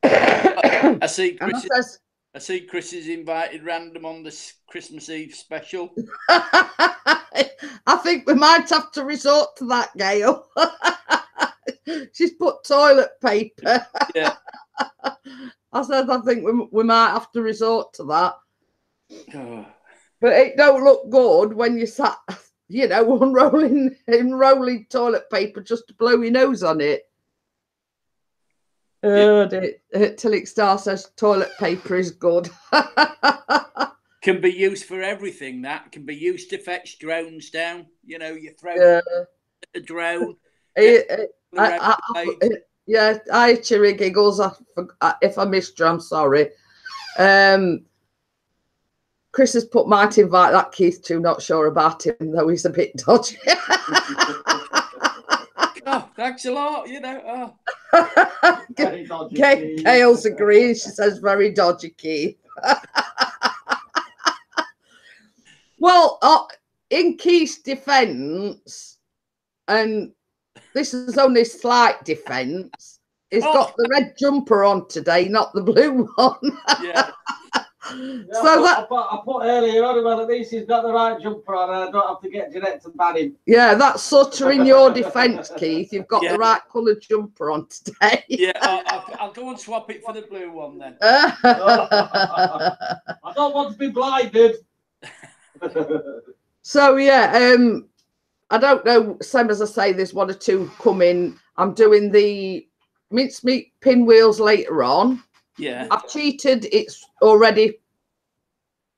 [SPEAKER 3] I see Chris is invited Random on this Christmas Eve special.
[SPEAKER 1] I think we might have to resort to that, Gail. She's put toilet paper.
[SPEAKER 3] Yeah.
[SPEAKER 1] I think we might have to resort to that.
[SPEAKER 3] Oh.
[SPEAKER 1] But it don't look good when you sat, unrolling toilet paper just to blow your nose on it. Till it starts says toilet paper is good.
[SPEAKER 3] Can be used for everything. That can be used to fetch drones down. You throw a drone.
[SPEAKER 1] Yeah, hi, Cheery Giggles. If I missed you, I'm sorry. Chris has put might invite that Keith too. Not sure about him, though. He's a bit dodgy.
[SPEAKER 3] Oh, thanks a lot. You know. Oh.
[SPEAKER 1] Gail's agreeing. She says very dodgy, Keith. Well, in Keith's defence, and this is only slight defence, he's got the red jumper on today, not the blue one.
[SPEAKER 3] Yeah.
[SPEAKER 2] So I put earlier on about at least he's got the right jumper on, and I don't have to get Jeanette to ban him.
[SPEAKER 1] Yeah, that's sort of in your defence, Keith. You've got the right coloured jumper on today.
[SPEAKER 3] Yeah, I'll go and swap it for the blue one then.
[SPEAKER 2] I don't want to be blinded.
[SPEAKER 1] So yeah, I don't know. Same as I say, there's one or two coming. I'm doing the mincemeat pinwheels later on.
[SPEAKER 3] Yeah,
[SPEAKER 1] I've cheated. It's already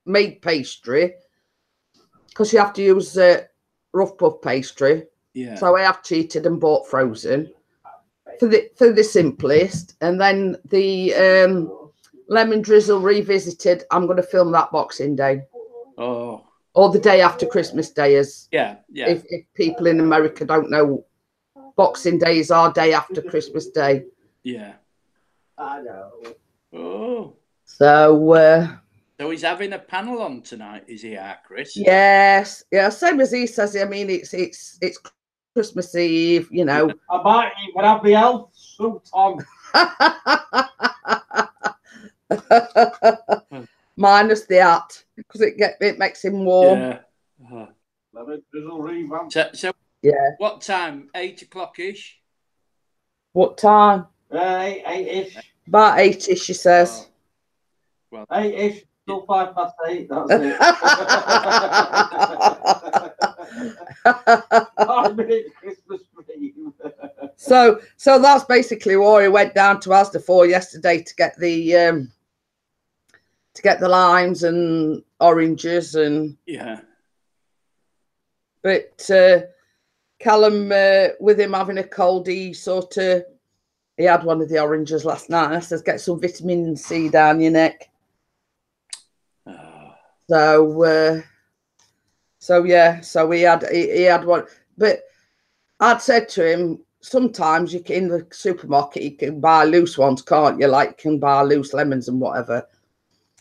[SPEAKER 1] made pastry because you have to use rough puff pastry.
[SPEAKER 3] yeah.
[SPEAKER 1] So I have cheated and bought frozen for the simplest, and then the lemon drizzle revisited. I'm going to film that Boxing Day.
[SPEAKER 3] Oh.
[SPEAKER 1] Or the day after Christmas Day, as
[SPEAKER 3] yeah.
[SPEAKER 1] If people in America don't know, Boxing Day is our day after Christmas Day.
[SPEAKER 3] Yeah.
[SPEAKER 2] I know.
[SPEAKER 3] Oh.
[SPEAKER 1] So
[SPEAKER 3] he's having a panel on tonight, is he, Chris?
[SPEAKER 1] Yes, yeah, same as he says. I mean, it's Christmas Eve, you know.
[SPEAKER 2] I might even have the elf suit on.
[SPEAKER 1] Minus the hat, because it makes him warm.
[SPEAKER 3] Yeah.
[SPEAKER 2] So
[SPEAKER 1] yeah.
[SPEAKER 3] What time? 8 o'clock-ish?
[SPEAKER 1] What time?
[SPEAKER 2] 8-ish.
[SPEAKER 1] About 8-ish, she says.
[SPEAKER 3] Well,
[SPEAKER 2] 8-ish till 8:05. That's it. 5 minute Christmas dream.
[SPEAKER 1] So that's basically what he went down to Asda for yesterday to get the limes and oranges and but Callum, with him having a cold, he had one of the oranges last night. I says, get some vitamin C down your neck. So yeah, so he had one. But I'd said to him, sometimes you can, in the supermarket, you can buy loose ones, can't you? Like you can buy loose lemons and whatever.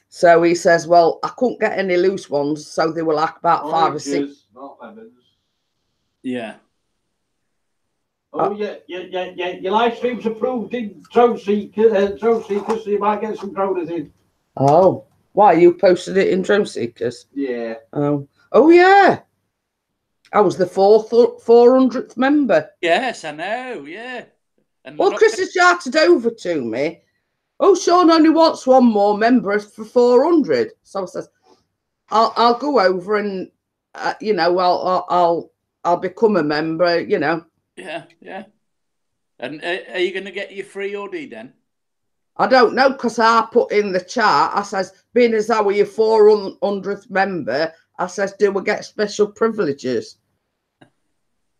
[SPEAKER 1] So he says, well, I couldn't get any loose ones, so they were like about
[SPEAKER 2] oranges,
[SPEAKER 1] 5 or 6.
[SPEAKER 2] Not lemons.
[SPEAKER 3] Yeah.
[SPEAKER 2] Oh, yeah. Your live stream's approved in Drone Seekers, so you might get some droners in.
[SPEAKER 1] Oh, why? You posted it in Drone Seekers?
[SPEAKER 2] Yeah.
[SPEAKER 1] Oh, yeah. I was the 400th member.
[SPEAKER 3] Yes, I know, yeah. And
[SPEAKER 1] well, Chris has shouted over to me, oh, Sean only wants one more member for 400. So I says, I'll go over and, you know, I'll become a member, you know.
[SPEAKER 3] Yeah. And are you going to get your free hoodie then?
[SPEAKER 1] I don't know, because I put in the chat, I says, being as how you're 400th member, I says, do we get special privileges?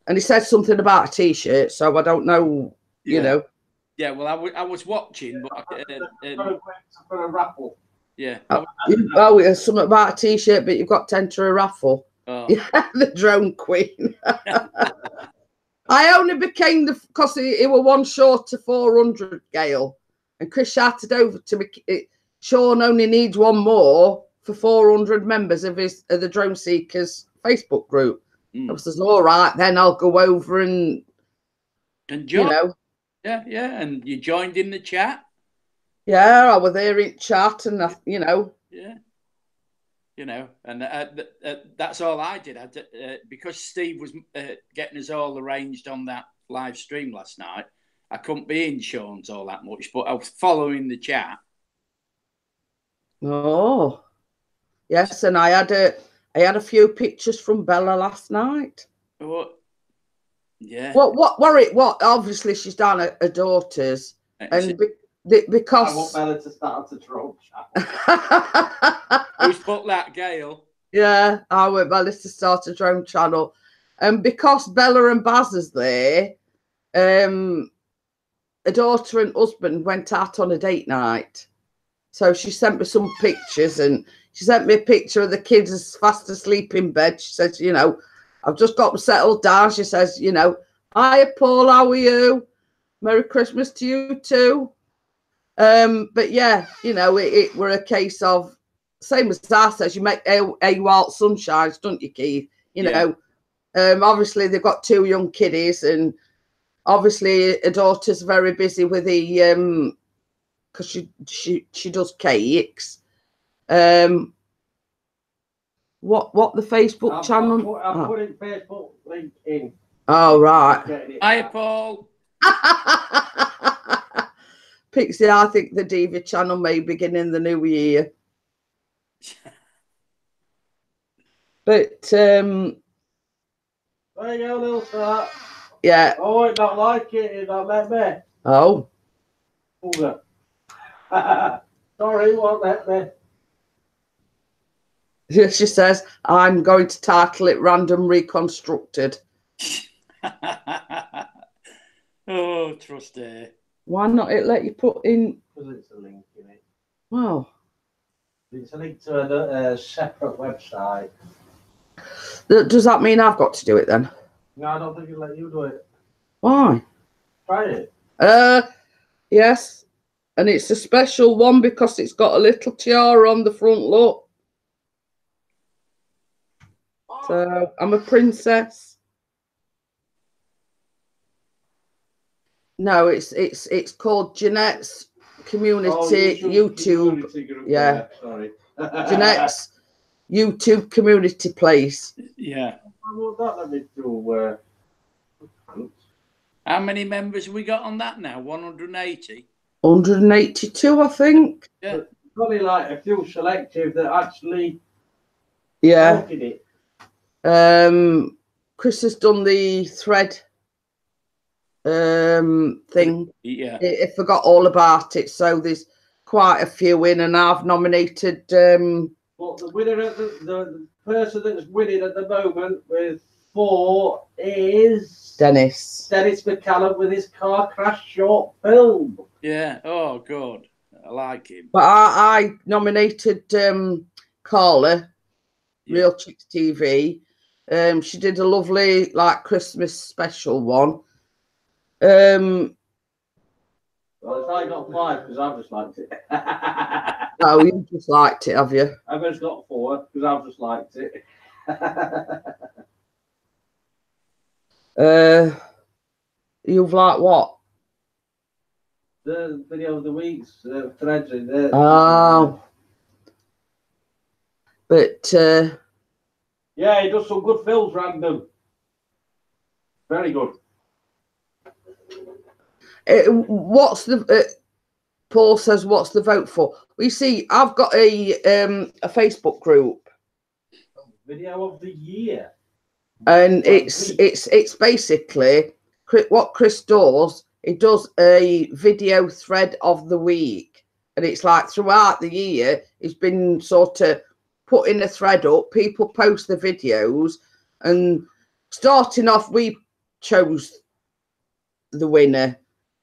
[SPEAKER 1] And he said something about a T-shirt, so I don't know, you know.
[SPEAKER 3] Yeah, well, I was watching, but
[SPEAKER 2] for a raffle.
[SPEAKER 3] Yeah.
[SPEAKER 1] It's something about a T-shirt, but you've got to enter a raffle.
[SPEAKER 3] Oh.
[SPEAKER 1] Yeah, the drone queen. I only became because he were one short to 400, Gail, and Chris shouted over to me. Sean only needs one more for 400 members of the Drone Seekers Facebook group. I was all right, then I'll go over and
[SPEAKER 3] join.
[SPEAKER 1] You know.
[SPEAKER 3] Yeah, and you joined in the chat.
[SPEAKER 1] Yeah, I was there in chat, and you know.
[SPEAKER 3] Yeah. You know, and that's all I did. Because Steve was getting us all arranged on that live stream last night. I couldn't be in Sean's all that much, but I was following the chat.
[SPEAKER 1] Oh, yes, and I had a few pictures from Bella last night.
[SPEAKER 3] Oh, yeah.
[SPEAKER 1] What? Obviously, she's down at her daughter's, and because
[SPEAKER 2] I want Bella to start a drone channel.
[SPEAKER 3] Who's put that, Gail?
[SPEAKER 1] Yeah, I want Bella to start a drone channel, and because Bella and Baz is there, her her daughter and husband went out on a date night. So she sent me some pictures, and she sent me a picture of the kids as fast asleep in bed. She says, you know, I've just got them settled down. She says, you know, hiya, Paul, how are you? Merry Christmas to you too. But yeah, you know, it were a case of, same as I says, you make a while sunshines, don't you, Keith? You know, obviously they've got 2 young kiddies, and obviously her daughter's very busy with the because she does cakes. What the Facebook channel?
[SPEAKER 2] I'll put in Facebook link in.
[SPEAKER 1] Oh, right.
[SPEAKER 3] Hi, Paul.
[SPEAKER 1] Pixie, I think the Diva channel may begin in the new year. But
[SPEAKER 2] there you go, little start.
[SPEAKER 1] Yeah.
[SPEAKER 2] Oh, it not like it. It not let me.
[SPEAKER 1] Oh.
[SPEAKER 2] Sorry, won't let me.
[SPEAKER 1] She says, I'm going to title it Random Reconstructed.
[SPEAKER 3] Oh, trusty.
[SPEAKER 1] Why not it let you put in?
[SPEAKER 2] Because it's a link in it.
[SPEAKER 1] Wow.
[SPEAKER 2] It's a link to a separate website.
[SPEAKER 1] Does that mean I've got to do it then?
[SPEAKER 2] No, I don't think it'll let you do it.
[SPEAKER 1] Why?
[SPEAKER 2] Try it.
[SPEAKER 1] Yes. And it's a special one because it's got a little tiara on the front, look. So I'm a princess. No, it's called Jeanette's Community YouTube.
[SPEAKER 2] Community group,
[SPEAKER 1] yeah.
[SPEAKER 2] Sorry.
[SPEAKER 1] Jeanette's YouTube community place.
[SPEAKER 3] Yeah.
[SPEAKER 2] Well, that let me do.
[SPEAKER 3] How many members have we got on that now? 180?
[SPEAKER 1] 182, I think.
[SPEAKER 3] Yeah.
[SPEAKER 2] Probably like a few selective that actually.
[SPEAKER 1] Yeah.
[SPEAKER 2] It.
[SPEAKER 1] Chris has done the thread thing.
[SPEAKER 3] Yeah.
[SPEAKER 1] I forgot all about it, so there's quite a few in, and I've nominated
[SPEAKER 2] Well, the winner at the person that's winning at the moment with 4 is
[SPEAKER 1] Dennis
[SPEAKER 2] McCallum with his car crash short film.
[SPEAKER 3] Yeah. Oh, good. I like him.
[SPEAKER 1] But I nominated Carla, Real Chicks TV. She did a lovely Christmas special one.
[SPEAKER 2] Well, if I got 5 because I've just liked it.
[SPEAKER 1] Oh, you just liked it, have you?
[SPEAKER 2] I've just got 4 because I've just liked it.
[SPEAKER 1] You've liked what?
[SPEAKER 2] The video of the week's threads in there.
[SPEAKER 1] Oh. But
[SPEAKER 2] yeah, he does some good films, random. Very good.
[SPEAKER 1] What's the Paul says, what's the vote for? We see I've got a Facebook group.
[SPEAKER 2] Video of the year.
[SPEAKER 1] And it's basically what Chris does. He does a video thread of the week, and it's like throughout the year he's been sort of putting a thread up. People post the videos, and starting off we chose the winner,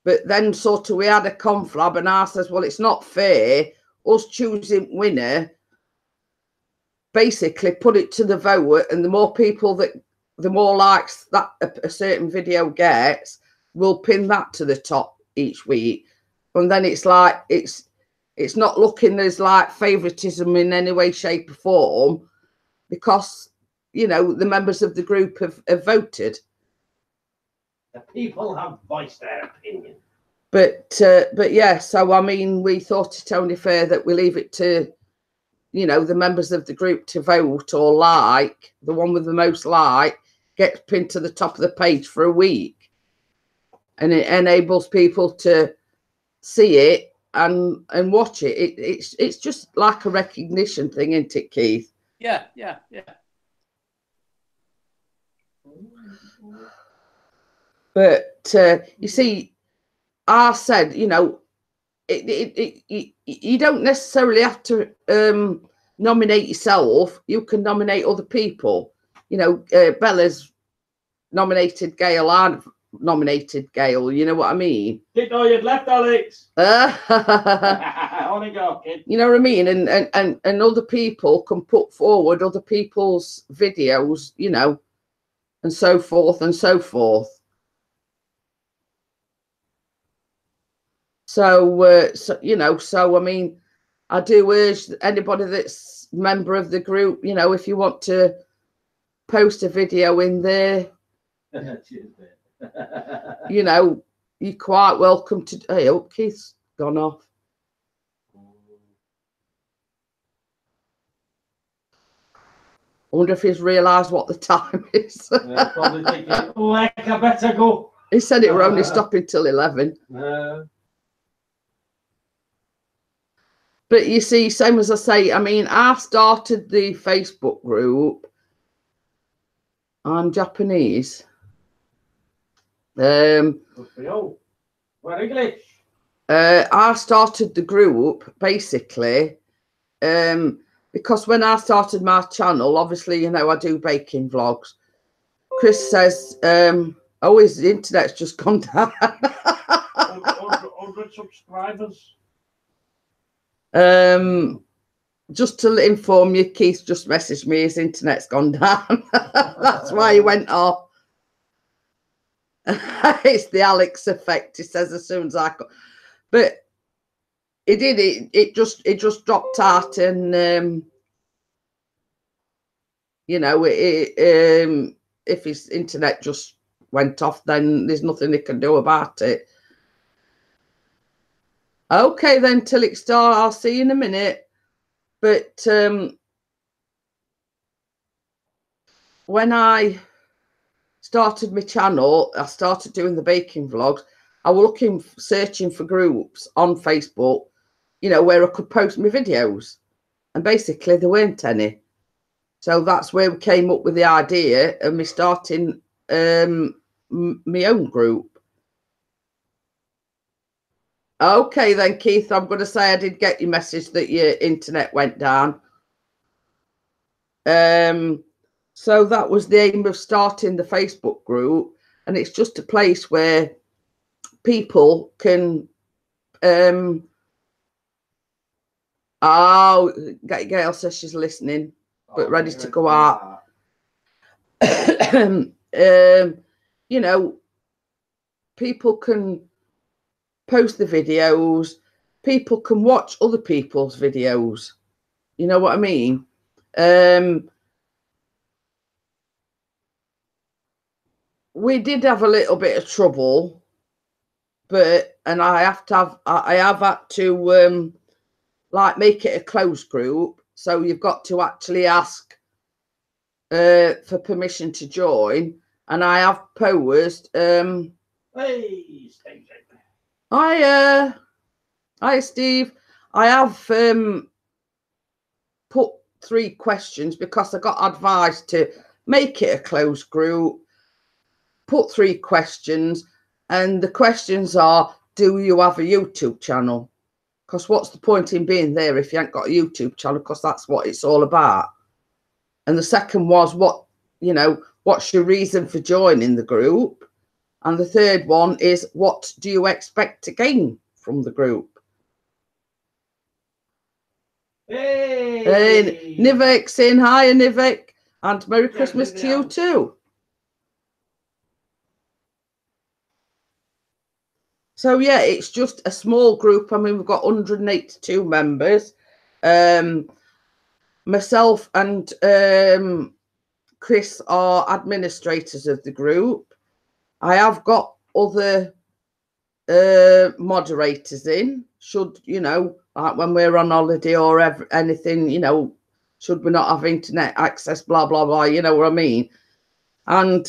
[SPEAKER 1] but then sort of we had a conflab, and I says, well, it's not fair us choosing winner. Basically put it to the vote, and the more people the more likes that a certain video gets, we'll pin that to the top each week. And then it's like it's not looking as like favoritism in any way, shape or form, because you know the members of the group have voted.
[SPEAKER 2] The people have voiced their opinion.
[SPEAKER 1] But yeah, so I mean, we thought it only fair that we leave it to, you know, the members of the group to vote, or like the one with the most like gets pinned to the top of the page for a week, and it enables people to see it and watch it. It's just like a recognition thing, isn't it, Keith?
[SPEAKER 3] Yeah.
[SPEAKER 1] But you see, I said, you know, you don't necessarily have to nominate yourself. You can nominate other people. You know, Bella's nominated Gail. I nominated Gail. You know what I mean?
[SPEAKER 2] Didn't know you'd left, Alex. Only go, kid.
[SPEAKER 1] You know what I mean? And other people can put forward other people's videos, you know, and so forth and so forth. So, you know, so I mean, I do urge anybody that's member of the group, you know, if you want to post a video in there, you know, you're quite welcome to. Hey, oh, Keith's gone off. I wonder if he's realised what the time is.
[SPEAKER 2] Probably thinking, like, I better go.
[SPEAKER 1] He said it were only stopping till 11. But you see, same as I say, I mean, I started the Facebook group. I'm Japanese.
[SPEAKER 2] We're English.
[SPEAKER 1] I started the group basically because when I started my channel, obviously, you know, I do baking vlogs. Chris says, oh, his internet's just gone down.
[SPEAKER 2] 100 subscribers.
[SPEAKER 1] Just to inform you, Keith just messaged me, his internet's gone down. That's why he went off. It's the Alex effect, he says, as soon as I got. But it did, it just dropped out, and you know, if his internet just went off, then there's nothing he can do about it. Okay, then, till it starts, I'll see you in a minute. But when I started my channel, I started doing the baking vlogs. I was searching for groups on Facebook, you know, where I could post my videos. And basically, there weren't any. So that's where we came up with the idea of me starting my own group. Okay, then, Keith, I'm going to say I did get your message that your internet went down. So that was the aim of starting the Facebook group. And it's just a place where people can... oh, Gail says she's listening, but ready to go out. You know, people can post the videos, people can watch other people's videos, you know what I mean? We did have a little bit of trouble, but I have had to like make it a closed group, so you've got to actually ask for permission to join. And I have posed
[SPEAKER 2] Hey, Steve.
[SPEAKER 1] Hi, Steve. I have put 3 questions because I got advice to make it a closed group, put 3 questions, and the questions are, do you have a YouTube channel? Because what's the point in being there if you ain't got a YouTube channel? Because that's what it's all about. And the second was, what, you know, what's your reason for joining the group? And the third one is, what do you expect to gain from the group?
[SPEAKER 2] Hey,
[SPEAKER 1] Nivek saying hi, Nivek, and Merry Christmas to you too. So yeah, it's just a small group. I mean, we've got 182 members. Myself and Chris are administrators of the group. I have got other moderators in, should, you know, like when we're on holiday or anything, you know, should we not have internet access, blah, blah, blah, you know what I mean? And,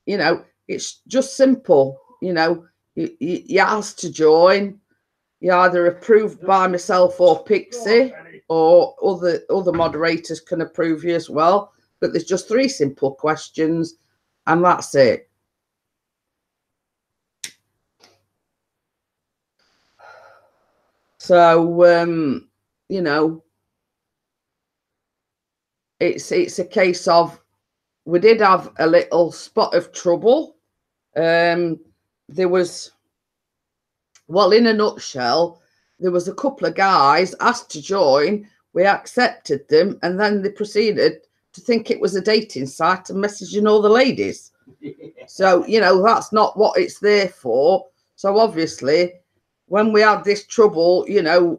[SPEAKER 1] you know, it's just simple, you know, you ask to join, you're either approved by myself or Pixie, or other moderators can approve you as well. But there's just 3 simple questions, and that's it. So, you know, it's a case of, we did have a little spot of trouble There was, well, in a nutshell, there was a couple of guys asked to join. We accepted them, and then they proceeded to think it was a dating site and messaging all the ladies. So, you know, that's not what it's there for. So obviously, when we had this trouble, you know,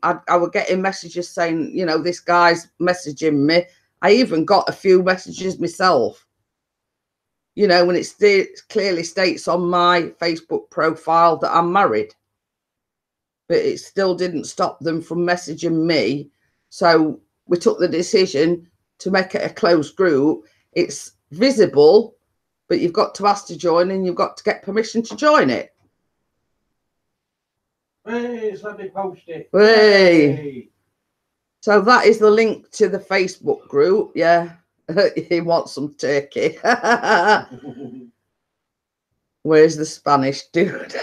[SPEAKER 1] I was getting messages saying, you know, this guy's messaging me. I even got a few messages myself, you know, when it clearly states on my Facebook profile that I'm married. But it still didn't stop them from messaging me. So we took the decision to make it a closed group. It's visible, but you've got to ask to join and you've got to get permission to join it.
[SPEAKER 2] Hey, let me post it.
[SPEAKER 1] Hey. So that is the link to the Facebook group. Yeah. He wants some turkey. Where's the Spanish dude?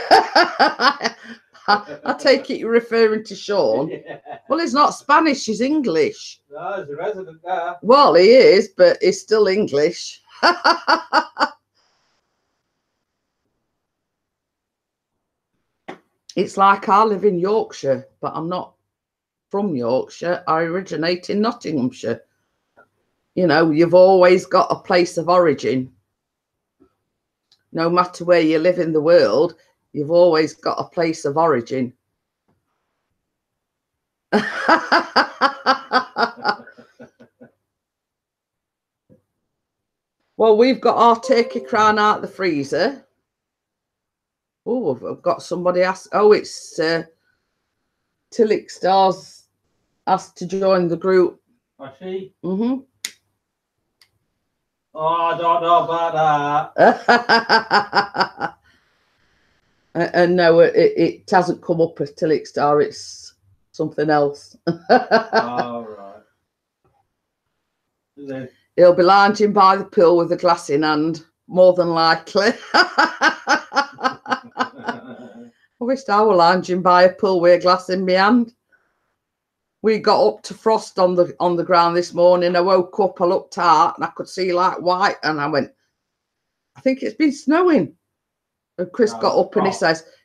[SPEAKER 1] I take it you're referring to Sean. Yeah. Well, he's not Spanish, he's English.
[SPEAKER 2] No, he's a resident there.
[SPEAKER 1] Well, he is, but he's still English. It's like I live in Yorkshire, but I'm not from Yorkshire. I originate in Nottinghamshire. You know, you've always got a place of origin. No matter where you live in the world, you've always got a place of origin. Well, we've got our turkey crown out the freezer. Oh, I've got somebody asked. Oh, it's Tillich Stars asked to join the group.
[SPEAKER 2] I see.
[SPEAKER 1] Mm-hmm.
[SPEAKER 2] Oh, I don't know about
[SPEAKER 1] that. And no, it hasn't come up as Tillich Star. It's something else.
[SPEAKER 2] All right.
[SPEAKER 1] He'll be lounging by the pool with a glass in hand, more than likely. I wished I were lounging by a pool with a glass in my hand. We got up to frost on the ground this morning. I woke up, I looked out, and I could see like white, and I went, I think it's been snowing. And Chris got up and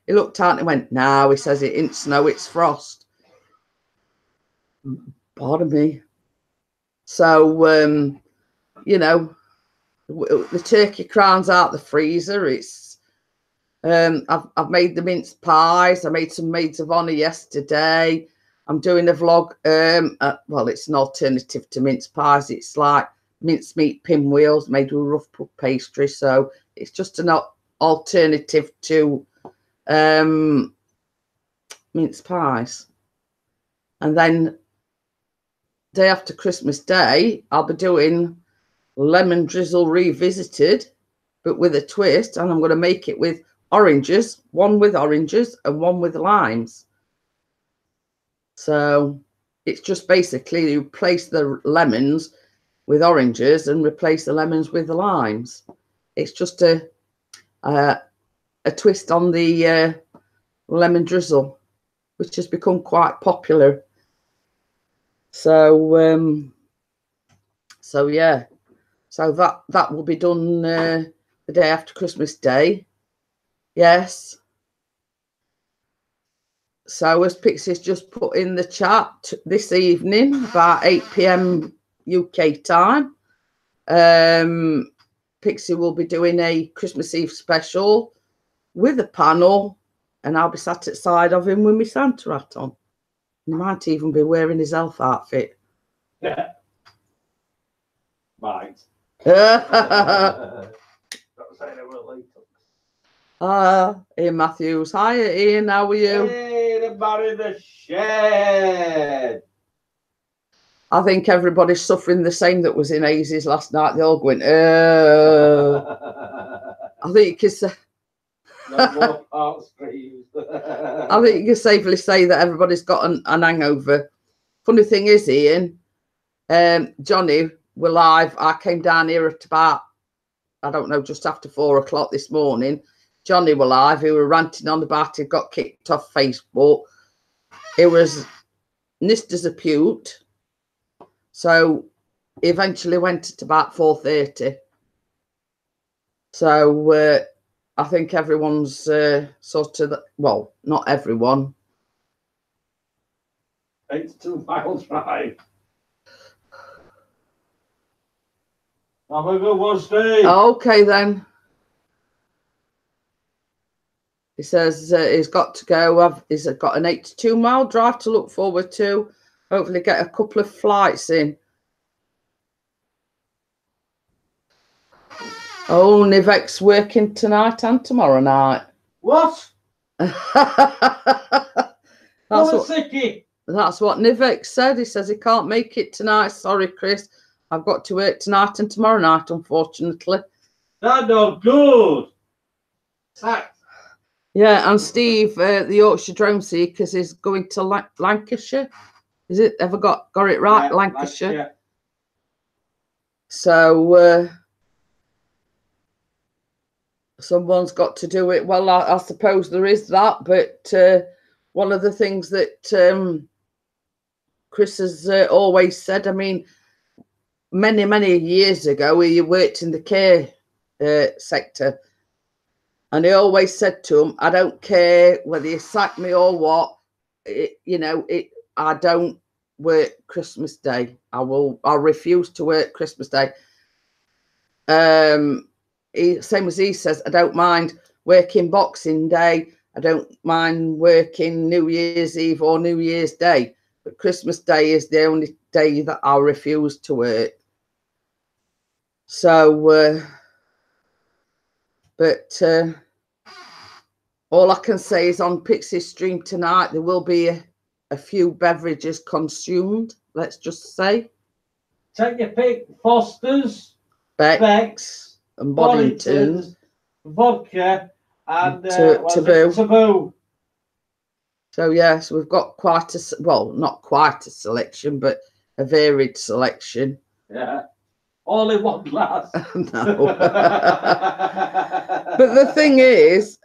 [SPEAKER 1] he looked out and he went, no, he says it ain't snow, it's frost. Pardon me. So, you know, the turkey crown's out the freezer. It's I've made the mince pies. I made some maids of honour yesterday. I'm doing a vlog. Well, it's an alternative to mince pies. It's like mincemeat pinwheels made with rough puff pastry. So it's just an alternative to mince pies. And then day after Christmas Day, I'll be doing lemon drizzle revisited, but with a twist. And I'm going to make it with oranges, one with oranges and one with limes. So it's just basically you replace the lemons with oranges and replace the lemons with the limes. It's just a twist on the lemon drizzle, which has become quite popular. So so yeah, so that will be done the day after Christmas Day. Yes. So as Pixie's just put in the chat, this evening about 8 p.m. UK time, Pixie will be doing a Christmas Eve special with a panel, and I'll be sat at the side of him with my Santa hat on. He might even be wearing his elf outfit.
[SPEAKER 2] Yeah. Might.
[SPEAKER 1] Ian Matthews. Hi, Ian. How are you?
[SPEAKER 2] Hey, the man in the shed.
[SPEAKER 1] I think everybody's suffering the same that was in Hazy's last night. They're all going, I think you can say. I think you can safely say that everybody's got an hangover. Funny thing is, Ian, Johnny were live. I came down here at about, I don't know, just after 4 o'clock this morning. Johnny were live. He were ranting on about it, got kicked off Facebook. It was nist as a pute. So he eventually went at about 4:30. So I think everyone's sort of, well, not everyone.
[SPEAKER 2] 82-mile drive. Have a good one, Steve.
[SPEAKER 1] Okay, then. He says he's got to go. He's got an 82-mile drive to look forward to. Hopefully get a couple of flights in. Oh, Nivek's working tonight and tomorrow night.
[SPEAKER 2] What?
[SPEAKER 1] That's what Nivek said. He says he can't make it tonight. Sorry, Chris. I've got to work tonight and tomorrow night, unfortunately.
[SPEAKER 2] That's not good.
[SPEAKER 1] Yeah, and Steve, the Yorkshire Drone Seekers, is going to Lancashire. Is it? Ever got it right? Yeah, Lancashire. So someone's got to do it. Well, I suppose there is that, but one of the things that Chris has always said, I mean, many years ago, he worked in the care sector. And he always said to him, I don't care whether you sack me or what, I don't work Christmas Day. I'll refuse to work Christmas Day. Same as he says, I don't mind working Boxing Day. I don't mind working New Year's Eve or New Year's Day. But Christmas Day is the only day that I'll refuse to work. So, all I can say is on Pixie's stream tonight, there will be a few beverages consumed, let's just say.
[SPEAKER 2] Take your pick: Foster's,
[SPEAKER 1] Beck's, and Boddington's,
[SPEAKER 2] vodka, and
[SPEAKER 1] Taboo. So, yes, we've got quite a, well, not quite a selection, but a varied selection.
[SPEAKER 2] Yeah. All in one glass.
[SPEAKER 1] No. But the thing is,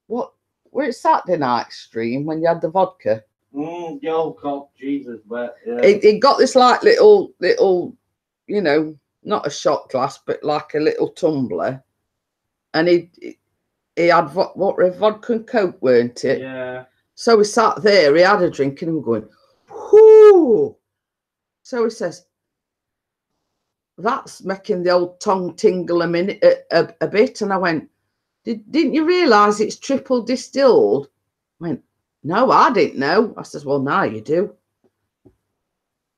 [SPEAKER 1] were it Saturday night stream when you had the vodka?
[SPEAKER 2] God, Jesus, but yeah.
[SPEAKER 1] It got this like little, not a shot glass, but like a little tumbler, and he had vodka and Coke, weren't it?
[SPEAKER 2] Yeah.
[SPEAKER 1] So we sat there, he had a drink, and we were going, whoo. So he says, that's making the old tongue tingle a bit. And I went, didn't you realise it's triple distilled? I went, no, I didn't know. I says, well, now you do.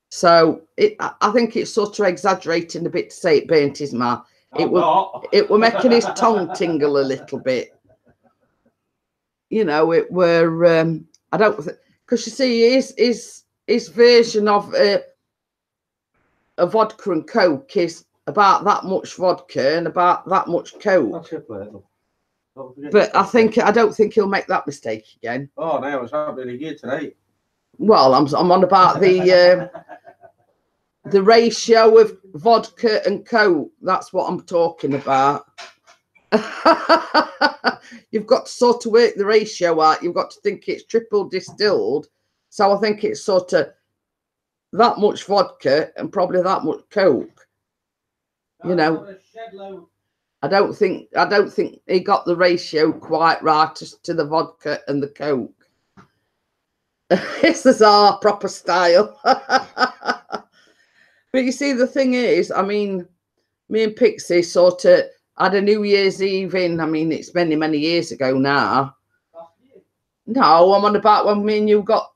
[SPEAKER 1] So I think it's sort of exaggerating a bit to say it burnt his mouth. It were making his tongue tingle a little bit. It were, I don't, because you see, his version of a vodka and Coke is about that much vodka and about that much Coke. But I don't think he'll make that mistake again.
[SPEAKER 2] Oh no, it's not really good today.
[SPEAKER 1] Well, I'm on about the ratio of vodka and Coke. That's what I'm talking about. You've got to sort of work the ratio out. You've got to think it's triple distilled. So I think it's sort of that much vodka and probably that much Coke. I don't think he got the ratio quite right as to the vodka and the Coke. This is our proper style. But you see, the thing is, I mean, me and Pixie sort of had a New Year's Eve in. I mean, it's many years ago now. No, I'm on about when me and you got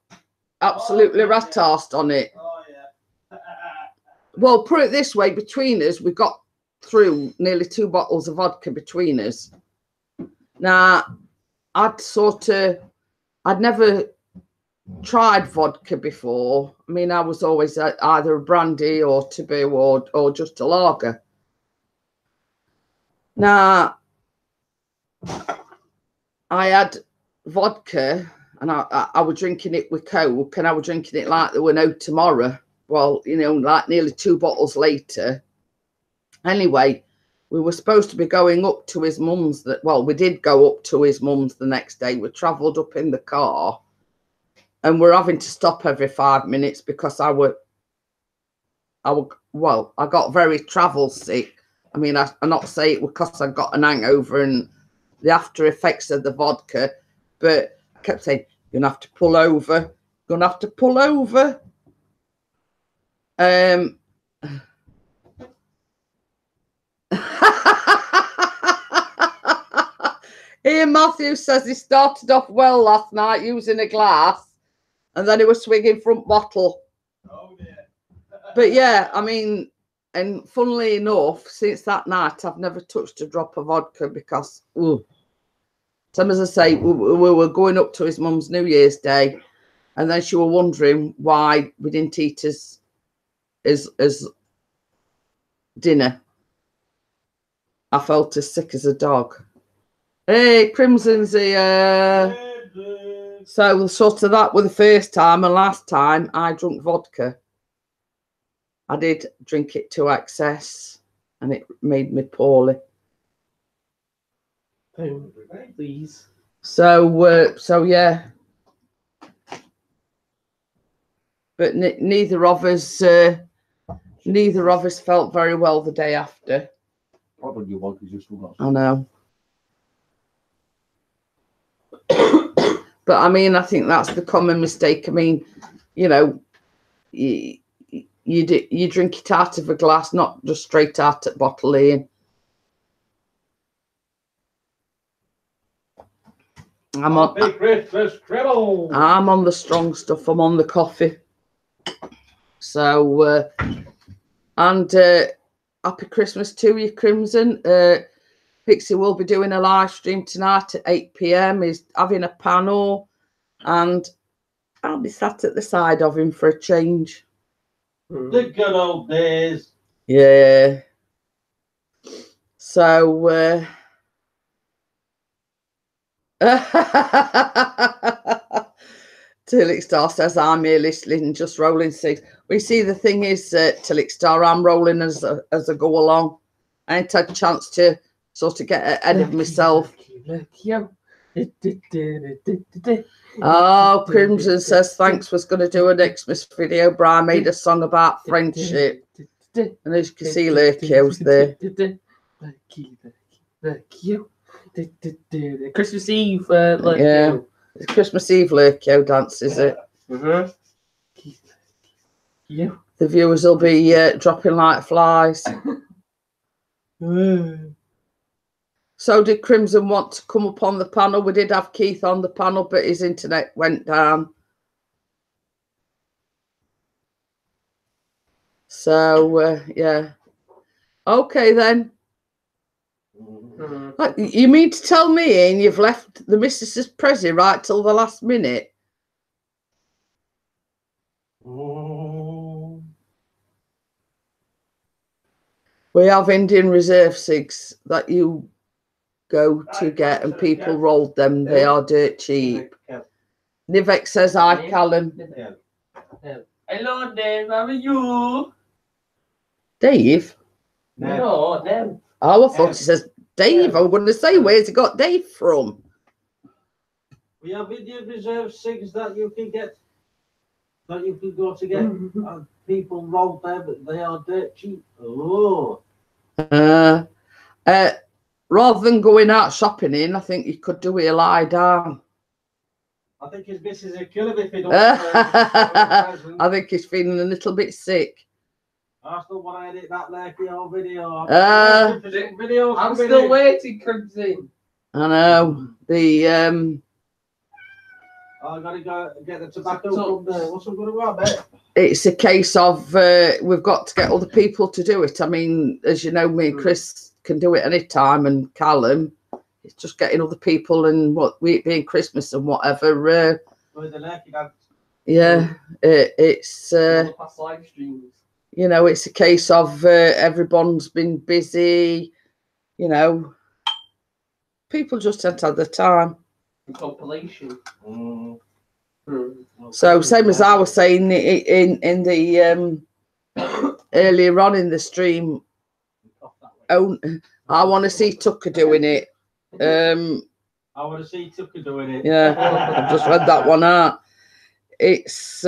[SPEAKER 1] absolutely rat-arsed on it. Well, put it this way, between us, we got through nearly 2 bottles of vodka between us. Now, I'd never tried vodka before. I mean, I was always either a brandy or taboo or just a lager. Now, I had vodka and I was drinking it with Coke, and I was drinking it like there were no tomorrow. Well, like nearly 2 bottles later. Anyway, we were supposed to be going up to his mum's. We did go up to his mum's the next day. We travelled up in the car, and we're having to stop every 5 minutes because I got very travel sick. I mean, I not say it because I got an hangover and the after effects of the vodka, but I kept saying, you're gonna have to pull over, you're gonna have to pull over. Ian Matthews says he started off well last night using a glass and then he was swinging front bottle.
[SPEAKER 2] Oh, yeah.
[SPEAKER 1] But yeah, I mean, and funnily enough, since that night, I've never touched a drop of vodka because, same as I say, we were going up to his mum's New Year's Day and then she was wondering why we didn't eat as dinner. I felt as sick as a dog. Hey, Crimson's here. So sort of that was the first time, and last time I drank vodka. I did drink it to excess, and it made me poorly.
[SPEAKER 4] Please.
[SPEAKER 1] So yeah. But neither of us felt very well the day after.
[SPEAKER 2] Probably you want because you still got.
[SPEAKER 1] I know. But I mean, I think that's the common mistake. I mean, you know, you drink it out of a glass, not just straight out at bottle, Ian. I'm on the strong stuff. I'm on the coffee. So, and happy Christmas to you, Crimson. Pixie will be doing a live stream tonight at 8 p.m. He's having a panel, and I'll be sat at the side of him for a change.
[SPEAKER 2] The good old days.
[SPEAKER 1] Yeah. So, Tillich Star says, I'm here listening, just rolling six. We see the thing is, Tillich Star, I'm rolling as I go along. I ain't had a chance to sort of get ahead of myself. Oh, Crimson says, thanks, was going to do an Xmas video, but I made a song about friendship. And as you can see, Lurkio's there.
[SPEAKER 4] Christmas Eve,
[SPEAKER 1] yeah. It's Christmas Eve Lurkio dance, is it?
[SPEAKER 4] Yeah.
[SPEAKER 1] The viewers will be dropping like flies. So did Crimson want to come up on the panel? We did have Keith on the panel, but his internet went down. So, yeah. Okay, then. You mean to tell me, Ian, you've left the Mrs. Prezi right till the last minute? We have Indian Reserve cigs that you go to get and people rolled them. They are dirt cheap. Nivek says, hi, Callum.
[SPEAKER 4] Hello, Dave. How are you?
[SPEAKER 1] Dave?
[SPEAKER 4] No, Dave.
[SPEAKER 1] Oh, I thought he says Dave. I was going to say, where's he got Dave from?
[SPEAKER 2] We have Indian Reserve cigs that you can get, that you can go to get. People roll them, but they are dirt cheap. Oh.
[SPEAKER 1] Rather than going out shopping in, I think you could do it a lie down.
[SPEAKER 2] I think his missus will kill him if he don't.
[SPEAKER 1] I think he's feeling a little bit sick.
[SPEAKER 2] I still want to edit that Lurkio video.
[SPEAKER 4] I'm still waiting, Crimson.
[SPEAKER 1] I know. The
[SPEAKER 2] I gotta go get the tobacco from there. What's I'm gonna want, mate?
[SPEAKER 1] It's a case of we've got to get other people to do it. I mean, as you know, me and Chris can do it anytime, and Callum. It's just getting other people and what we being Christmas and whatever. Yeah, it's
[SPEAKER 4] past live streams.
[SPEAKER 1] You know, it's a case of everyone's been busy. You know, people just haven't had the time.
[SPEAKER 4] Compilation.
[SPEAKER 1] So same as I was saying in the earlier on in the stream. Oh, I want to see Tucker doing it.
[SPEAKER 2] I want to see Tucker doing it.
[SPEAKER 1] Yeah, I've just read that one out. It's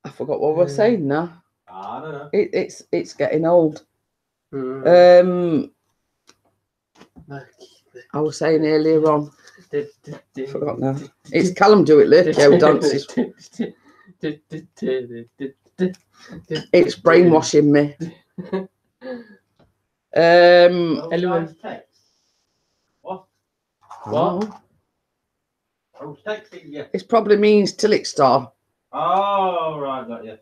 [SPEAKER 1] I forgot what we were saying now.
[SPEAKER 2] I don't know.
[SPEAKER 1] It's getting old. I was saying earlier on. Forgot now. It's Callum Do It Lurko dances. It's brainwashing me.
[SPEAKER 2] Hello. What?
[SPEAKER 1] What?
[SPEAKER 2] Who's texting you?
[SPEAKER 1] It probably means till it star.
[SPEAKER 2] Oh, right, got you.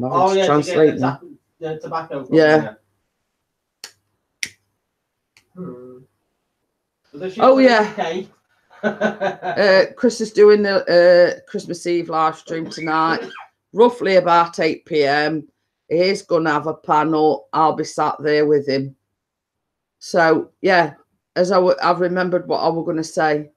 [SPEAKER 1] Oh, yeah, translate now.
[SPEAKER 2] The tobacco.
[SPEAKER 1] Yeah.
[SPEAKER 2] Oh,
[SPEAKER 1] yeah. Chris is doing the Christmas Eve live stream tonight, roughly about 8 p.m. He's going to have a panel. I'll be sat there with him. So, yeah, as I've remembered what I was going to say.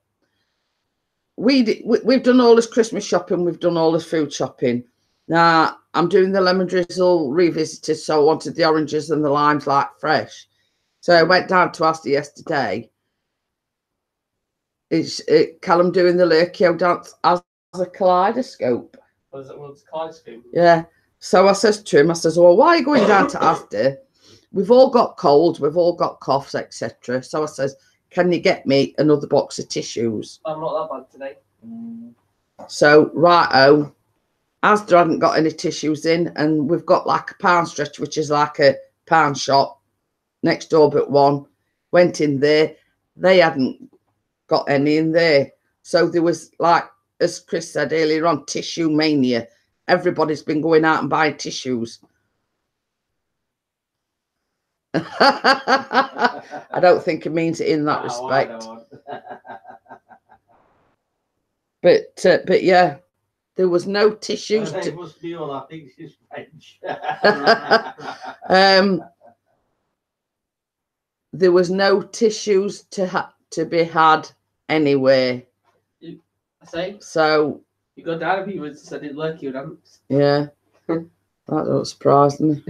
[SPEAKER 1] We've done all this Christmas shopping. We've done all this food shopping. Now, I'm doing the lemon drizzle revisited, so I wanted the oranges and the limes like fresh. So I went down to Asda yesterday. It's Callum doing the Lurko dance as a kaleidoscope.
[SPEAKER 4] Was it kaleidoscope?
[SPEAKER 1] Yeah. So I says to him, I says, well, why are you going down to Asda? We've all got colds, we've all got coughs, etc. So I says, can you get me another box of tissues?
[SPEAKER 4] I'm not that bad today.
[SPEAKER 1] So, righto, Asda hadn't got any tissues in, and we've got like a pound stretch, which is like a pound shop next door but one. Went in there, they hadn't got any in there. So there was, like, as Chris said earlier on, tissue mania. Everybody's been going out and buying tissues. I don't think it means it in that respect. But yeah, there was no tissues.
[SPEAKER 2] It must be all. I think she's French.
[SPEAKER 1] There was no tissues to be had anywhere.
[SPEAKER 4] I say.
[SPEAKER 1] So
[SPEAKER 4] you go down if you was said it like you dance.
[SPEAKER 1] Yeah, that don't surprise me.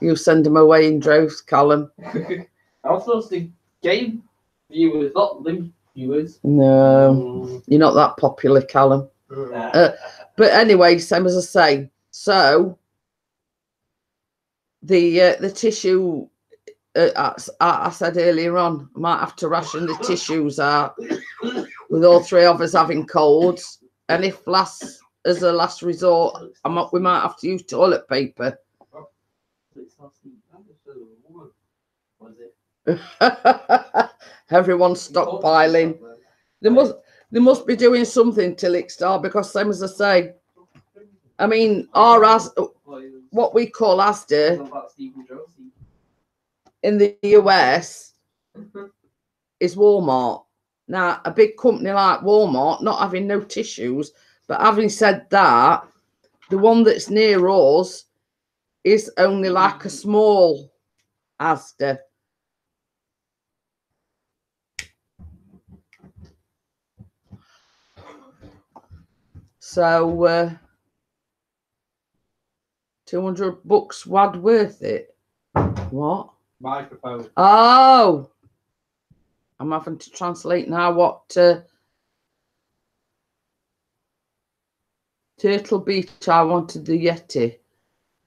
[SPEAKER 1] You send them away in droves, Callum.
[SPEAKER 4] I'm supposed to game viewers, not live viewers.
[SPEAKER 1] No, you're not that popular, Callum. But anyway, same as I say. So the tissue, I said earlier on, I might have to ration the tissues out with all three of us having colds, and if as a last resort, we might have to use toilet paper. Everyone's stockpiling. They must be doing something till it starts, because same as I say, I mean, what we call Asda in the US is Walmart. Now, a big company like Walmart not having no tissues, but having said that, the one that's near us is only like a small Asda. So, 200 bucks wad worth it. What?
[SPEAKER 2] Microphone.
[SPEAKER 1] Oh, I'm having to translate now what Turtle Beach. I wanted the Yeti.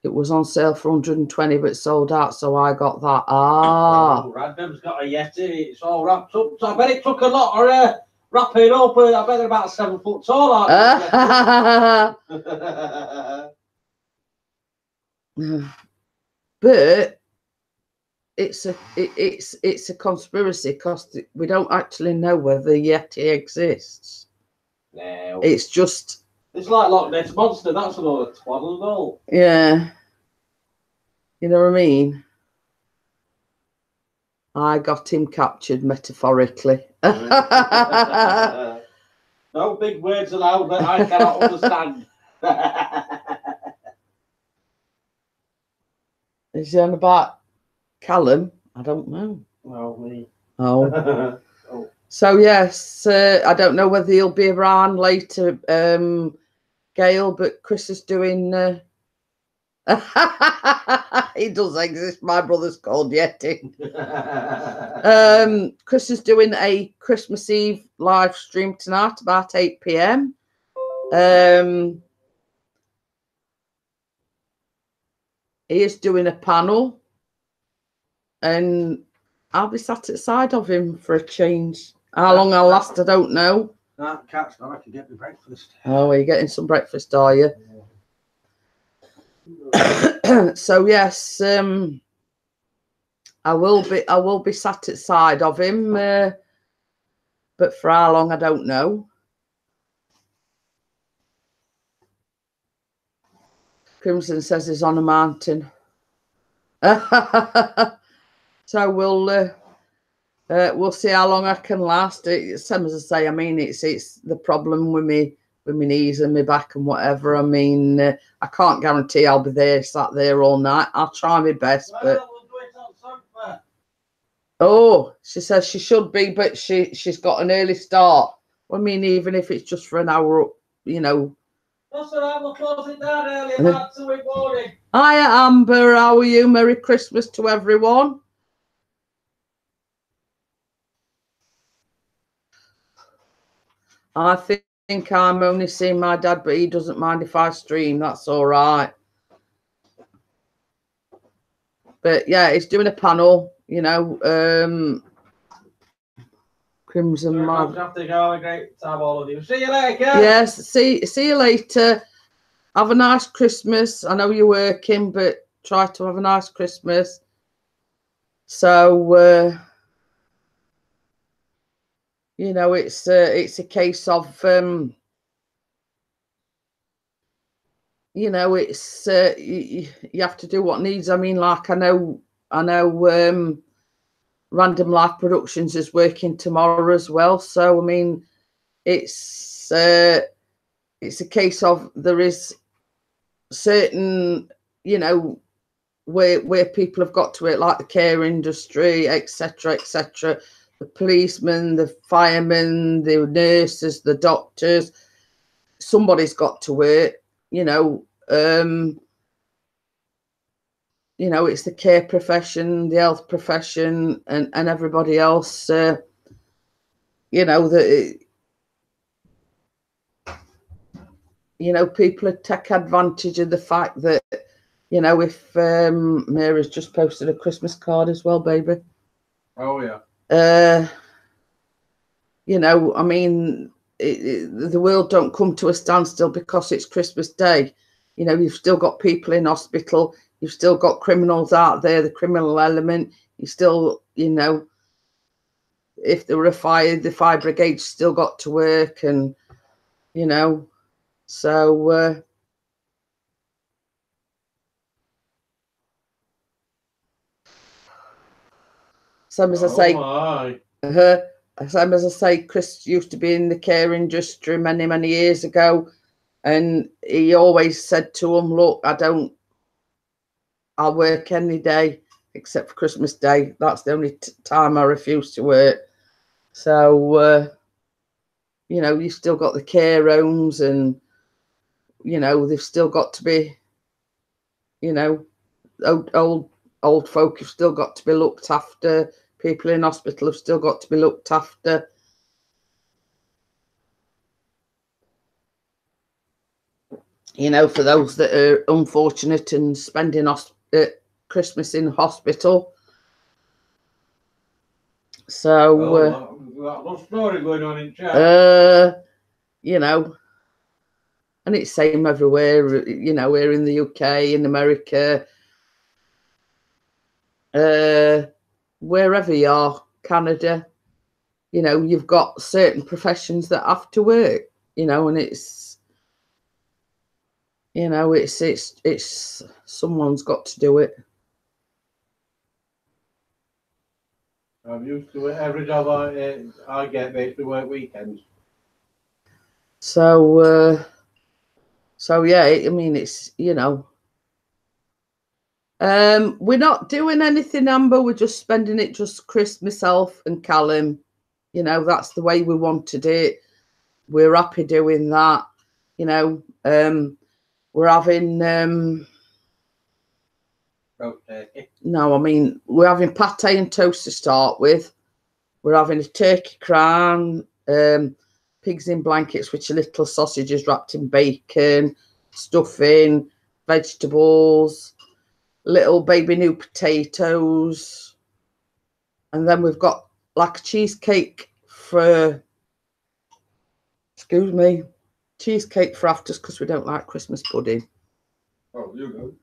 [SPEAKER 1] It was on sale for 120, but sold out, so I got that.
[SPEAKER 2] Oh, Radham's got a Yeti. It's all wrapped up. So I bet it took a lot of wrapping up. I bet they're about 7 foot tall.
[SPEAKER 1] But it's a conspiracy, because we don't actually know whether the Yeti exists.
[SPEAKER 2] No.
[SPEAKER 1] It's just.
[SPEAKER 2] It's like Loch Ness Monster. That's another twaddle and all.
[SPEAKER 1] Yeah. You know what I mean? I got him captured metaphorically.
[SPEAKER 2] No big words allowed that I cannot understand.
[SPEAKER 1] Is he on about Callum? I don't know.
[SPEAKER 2] Well, me.
[SPEAKER 1] Oh. So, yes, I don't know whether he'll be around later, Gail, but Chris is doing... he does exist. My brother's called Yeti. Chris is doing a Christmas Eve live stream tonight about 8 p.m. he is doing a panel, and I'll be sat at the side of him for a change. How long I'll last, I don't know.
[SPEAKER 2] That cat's gonna have to get me breakfast.
[SPEAKER 1] Oh, are you getting some breakfast, are you? So yes, I will be sat at the side of him, but for how long I don't know. Crimson says he's on a mountain. So we'll see how long I can last. Same as I say, I mean, it's the problem with me knees and my back and whatever. I mean, I can't guarantee I'll be sat there all night. I'll try my best, but
[SPEAKER 2] We'll do it on Sunday.
[SPEAKER 1] oh, she says she should be, but she's got an early start. I mean, even if it's just for an hour, you know.
[SPEAKER 2] That's all right, we'll close it down early, lads, so we're boring.
[SPEAKER 1] Hiya, Amber. How are you? Merry Christmas to everyone. I think I'm only seeing my dad, but he doesn't mind if I stream. That's all right. But yeah, he's doing a panel, you know. Crimson
[SPEAKER 2] So
[SPEAKER 1] Mag.
[SPEAKER 2] have to go. A great time, all of you. See you later.
[SPEAKER 1] Yes, see you later. Have a nice Christmas. I know you're working, but try to have a nice Christmas. So you know, it's a case of you know, it's you have to do what needs. I mean, like I know Random Life Productions is working tomorrow as well. So I mean, it's a case of there is certain, you know, where people have got to it, like the care industry, etc., etc. The policemen, the firemen, the nurses, the doctors. Somebody's got to work, you know. You know, it's the care profession, the health profession, and everybody else. You know that. You know, people take advantage of the fact that, you know, if Mary's just posted a Christmas card as well, baby.
[SPEAKER 2] Oh yeah.
[SPEAKER 1] You know, I mean, the world don't come to a standstill because it's Christmas Day. You know, you've still got people in hospital. You've still got criminals out there, the criminal element. You still, you know, if there were a fire, the fire brigade's still got to work, and, you know, so same as I say, same as I say, Chris used to be in the care industry many, many years ago, and he always said to him, look, I'll work any day except for Christmas Day. That's the only time I refuse to work. So, you know, you've still got the care homes, and, you know, they've still got to be, you know, old folk have still got to be looked after. People in hospital have still got to be looked after. You know, for those that are unfortunate and spending Christmas in hospital. So,
[SPEAKER 2] what story going on in chat?
[SPEAKER 1] you know, and it's same everywhere. You know, we're in the UK, in America, wherever you are, Canada. You know, you've got certain professions that have to work. You know, and it's, you know, it's someone's got to do it.
[SPEAKER 2] I'm used to it. Every job I get makes me work weekends.
[SPEAKER 1] So, so yeah, I mean, it's, you know, we're not doing anything, Amber. We're just spending it, just Chris, myself, and Callum. You know, that's the way we wanted it. We're happy doing that. You know, we're having no, I mean, we're having pate and toast to start with. We're having a turkey crown, pigs in blankets, which are little sausages wrapped in bacon, stuffing, vegetables. little baby new potatoes. And then we've got like a cheesecake for, excuse me, cheesecake for afters because we don't like Christmas pudding.
[SPEAKER 2] Oh, you go.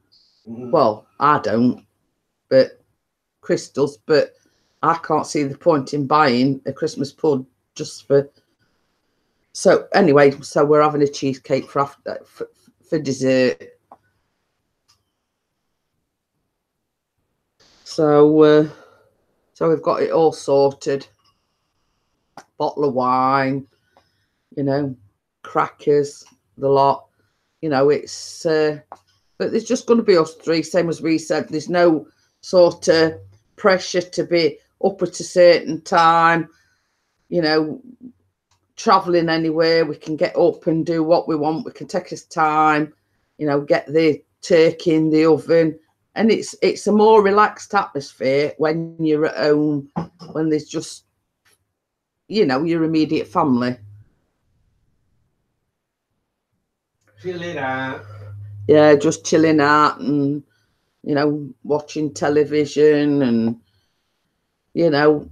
[SPEAKER 1] Well, I don't, but Chris does. But I can't see the point in buying a Christmas pud just for. So anyway, so we're having a cheesecake for dessert. So so we've got it all sorted. Bottle of wine, you know, crackers, the lot. You know, it's but there's just going to be us three, same as we said. There's no sort of pressure to be up at a certain time, you know, traveling anywhere. We can get up and do what we want. We can take us time, you know, get the turkey in the oven. And it's a more relaxed atmosphere when you're at home, when there's just, you know, your immediate family.
[SPEAKER 2] Chilling out.
[SPEAKER 1] Yeah, just chilling out and, you know, watching television and, you know,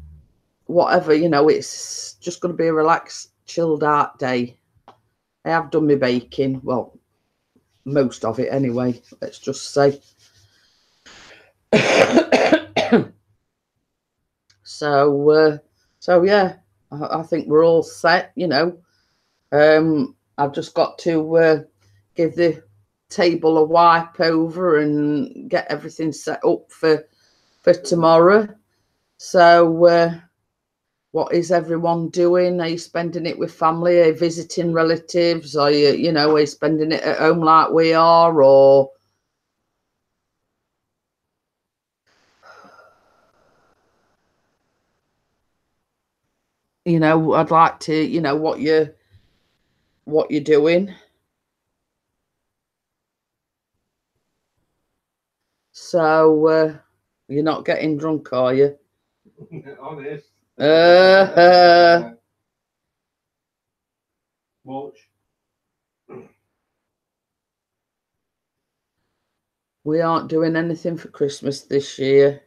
[SPEAKER 1] whatever, you know, it's just going to be a relaxed, chilled out day. I have done my baking, well, most of it anyway, let's just say. So yeah, I think we're all set, you know. I've just got to give the table a wipe over and get everything set up for tomorrow. So what is everyone doing? Are you spending it with family? Are you visiting relatives? Are you, you know, are you spending it at home like we are? Or, you know, I'd like to, you know, what you're doing. So you're not getting drunk, are you?
[SPEAKER 2] Honest. Watch.
[SPEAKER 1] We aren't doing anything for Christmas this year.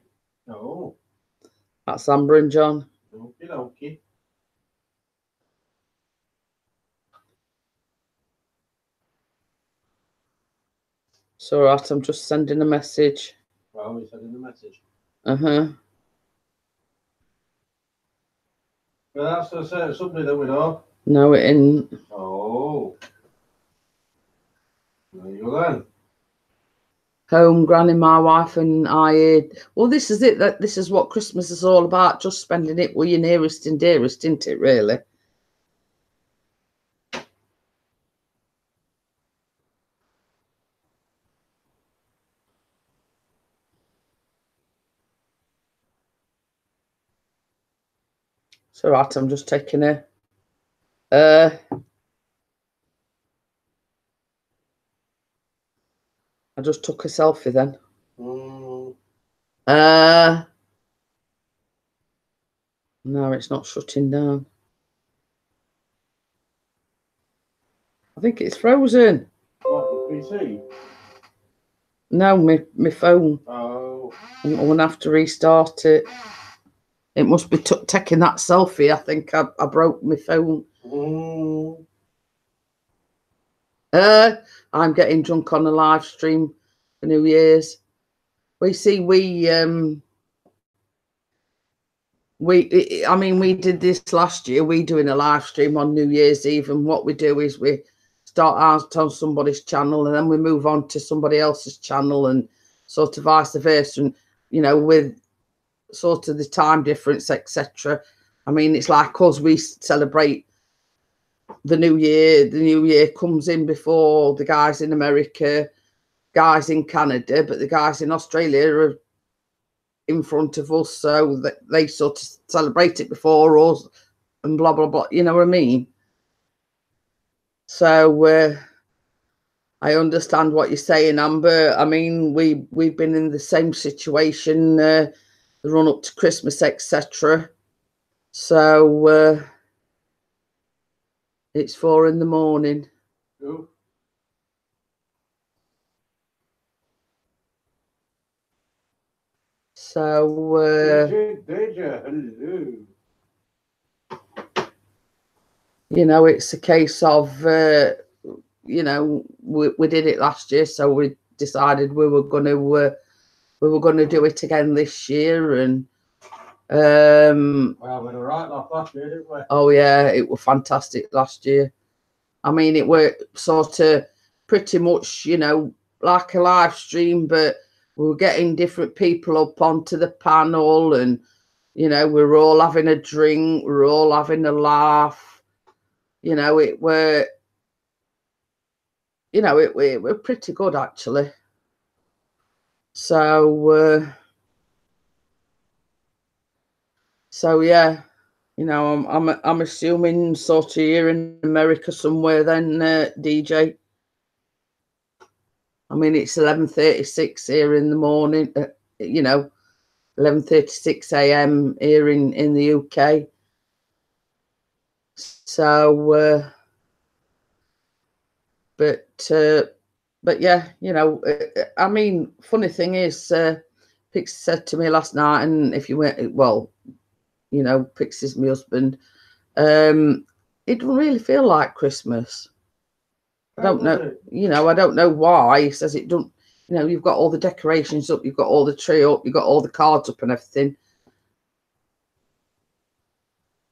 [SPEAKER 2] Oh.
[SPEAKER 1] That's Amber and John.
[SPEAKER 2] Okie dokie.
[SPEAKER 1] It's all right, I'm just sending a message.
[SPEAKER 2] Well, we sending the message.
[SPEAKER 1] Uh-huh.
[SPEAKER 2] Well, that's somebody that we know.
[SPEAKER 1] No, it isn't.
[SPEAKER 2] Oh. There you go then.
[SPEAKER 1] Home, Granny, my wife, and I. Well, this is it. That this is what Christmas is all about. Just spending it with your nearest and dearest, isn't it? Really. It's all right. I'm just taking a. I just took a selfie then. No, it's not shutting down. I think it's frozen.
[SPEAKER 2] What, the PC?
[SPEAKER 1] No, my phone.
[SPEAKER 2] Oh.
[SPEAKER 1] I'm going to have to restart it. It must be taking that selfie. I think I broke my phone. I'm getting drunk on a live stream for New Year's. We did this last year. We doing a live stream on New Year's Eve, and what we do is we start out on somebody's channel and then we move on to somebody else's channel and sort of vice versa. And, you know, with sort of the time difference, etc. I mean, it's like us, we celebrate the new year. The new year comes in before the guys in America, guys in Canada, but the guys in Australia are in front of us, so that they sort of celebrate it before us and blah blah blah, you know what I mean? So I understand what you're saying, Amber. I mean, we've been in the same situation, the run up to Christmas, etc. So it's 4 a.m.
[SPEAKER 2] Ooh.
[SPEAKER 1] So, you know, it's a case of, you know, we did it last year, so we decided we were going to do it again this year. And
[SPEAKER 2] well, we were right last year, didn't we?
[SPEAKER 1] oh yeah, it was fantastic last year. I mean, it were sort of pretty much, you know, like a live stream, but we were getting different people up onto the panel, and you know, we were all having a drink, we were all having a laugh. You know, it were, you know, it were pretty good actually. So, so yeah, you know, I'm assuming sort of here in America somewhere then, DJ. I mean, it's 11:36 here in the morning. You know, 11:36 a.m. here in the UK. So, but yeah, you know, I mean, funny thing is, Pixie said to me last night, and if you went, well, you know, Pixie's my husband, it doesn't really feel like Christmas. I don't know, you know, I don't know why. He says it don't, you know, you've got all the decorations up, you've got all the tree up, you've got all the cards up and everything.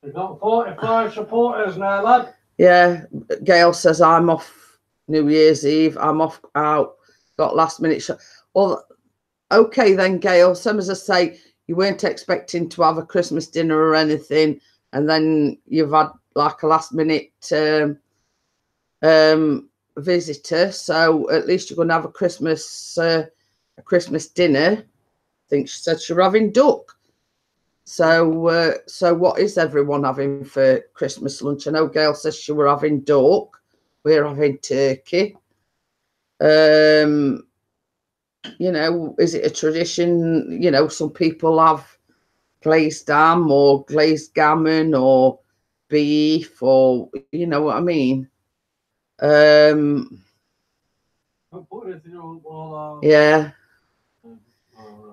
[SPEAKER 2] We've got 45 supporters now, lad.
[SPEAKER 1] Yeah, Gail says I'm off New Year's Eve. I'm off out. Got last minute. Well, okay then, Gail. Some as I say, you weren't expecting to have a Christmas dinner or anything, and then you've had like a last minute visitor. So at least you're going to have a Christmas dinner. I think she said she was having duck. So, so what is everyone having for Christmas lunch? I know Gail says she were having duck. We're having turkey. You know, is it a tradition? You know, some people have glazed ham or glazed gammon or beef, or you know what I mean. Yeah.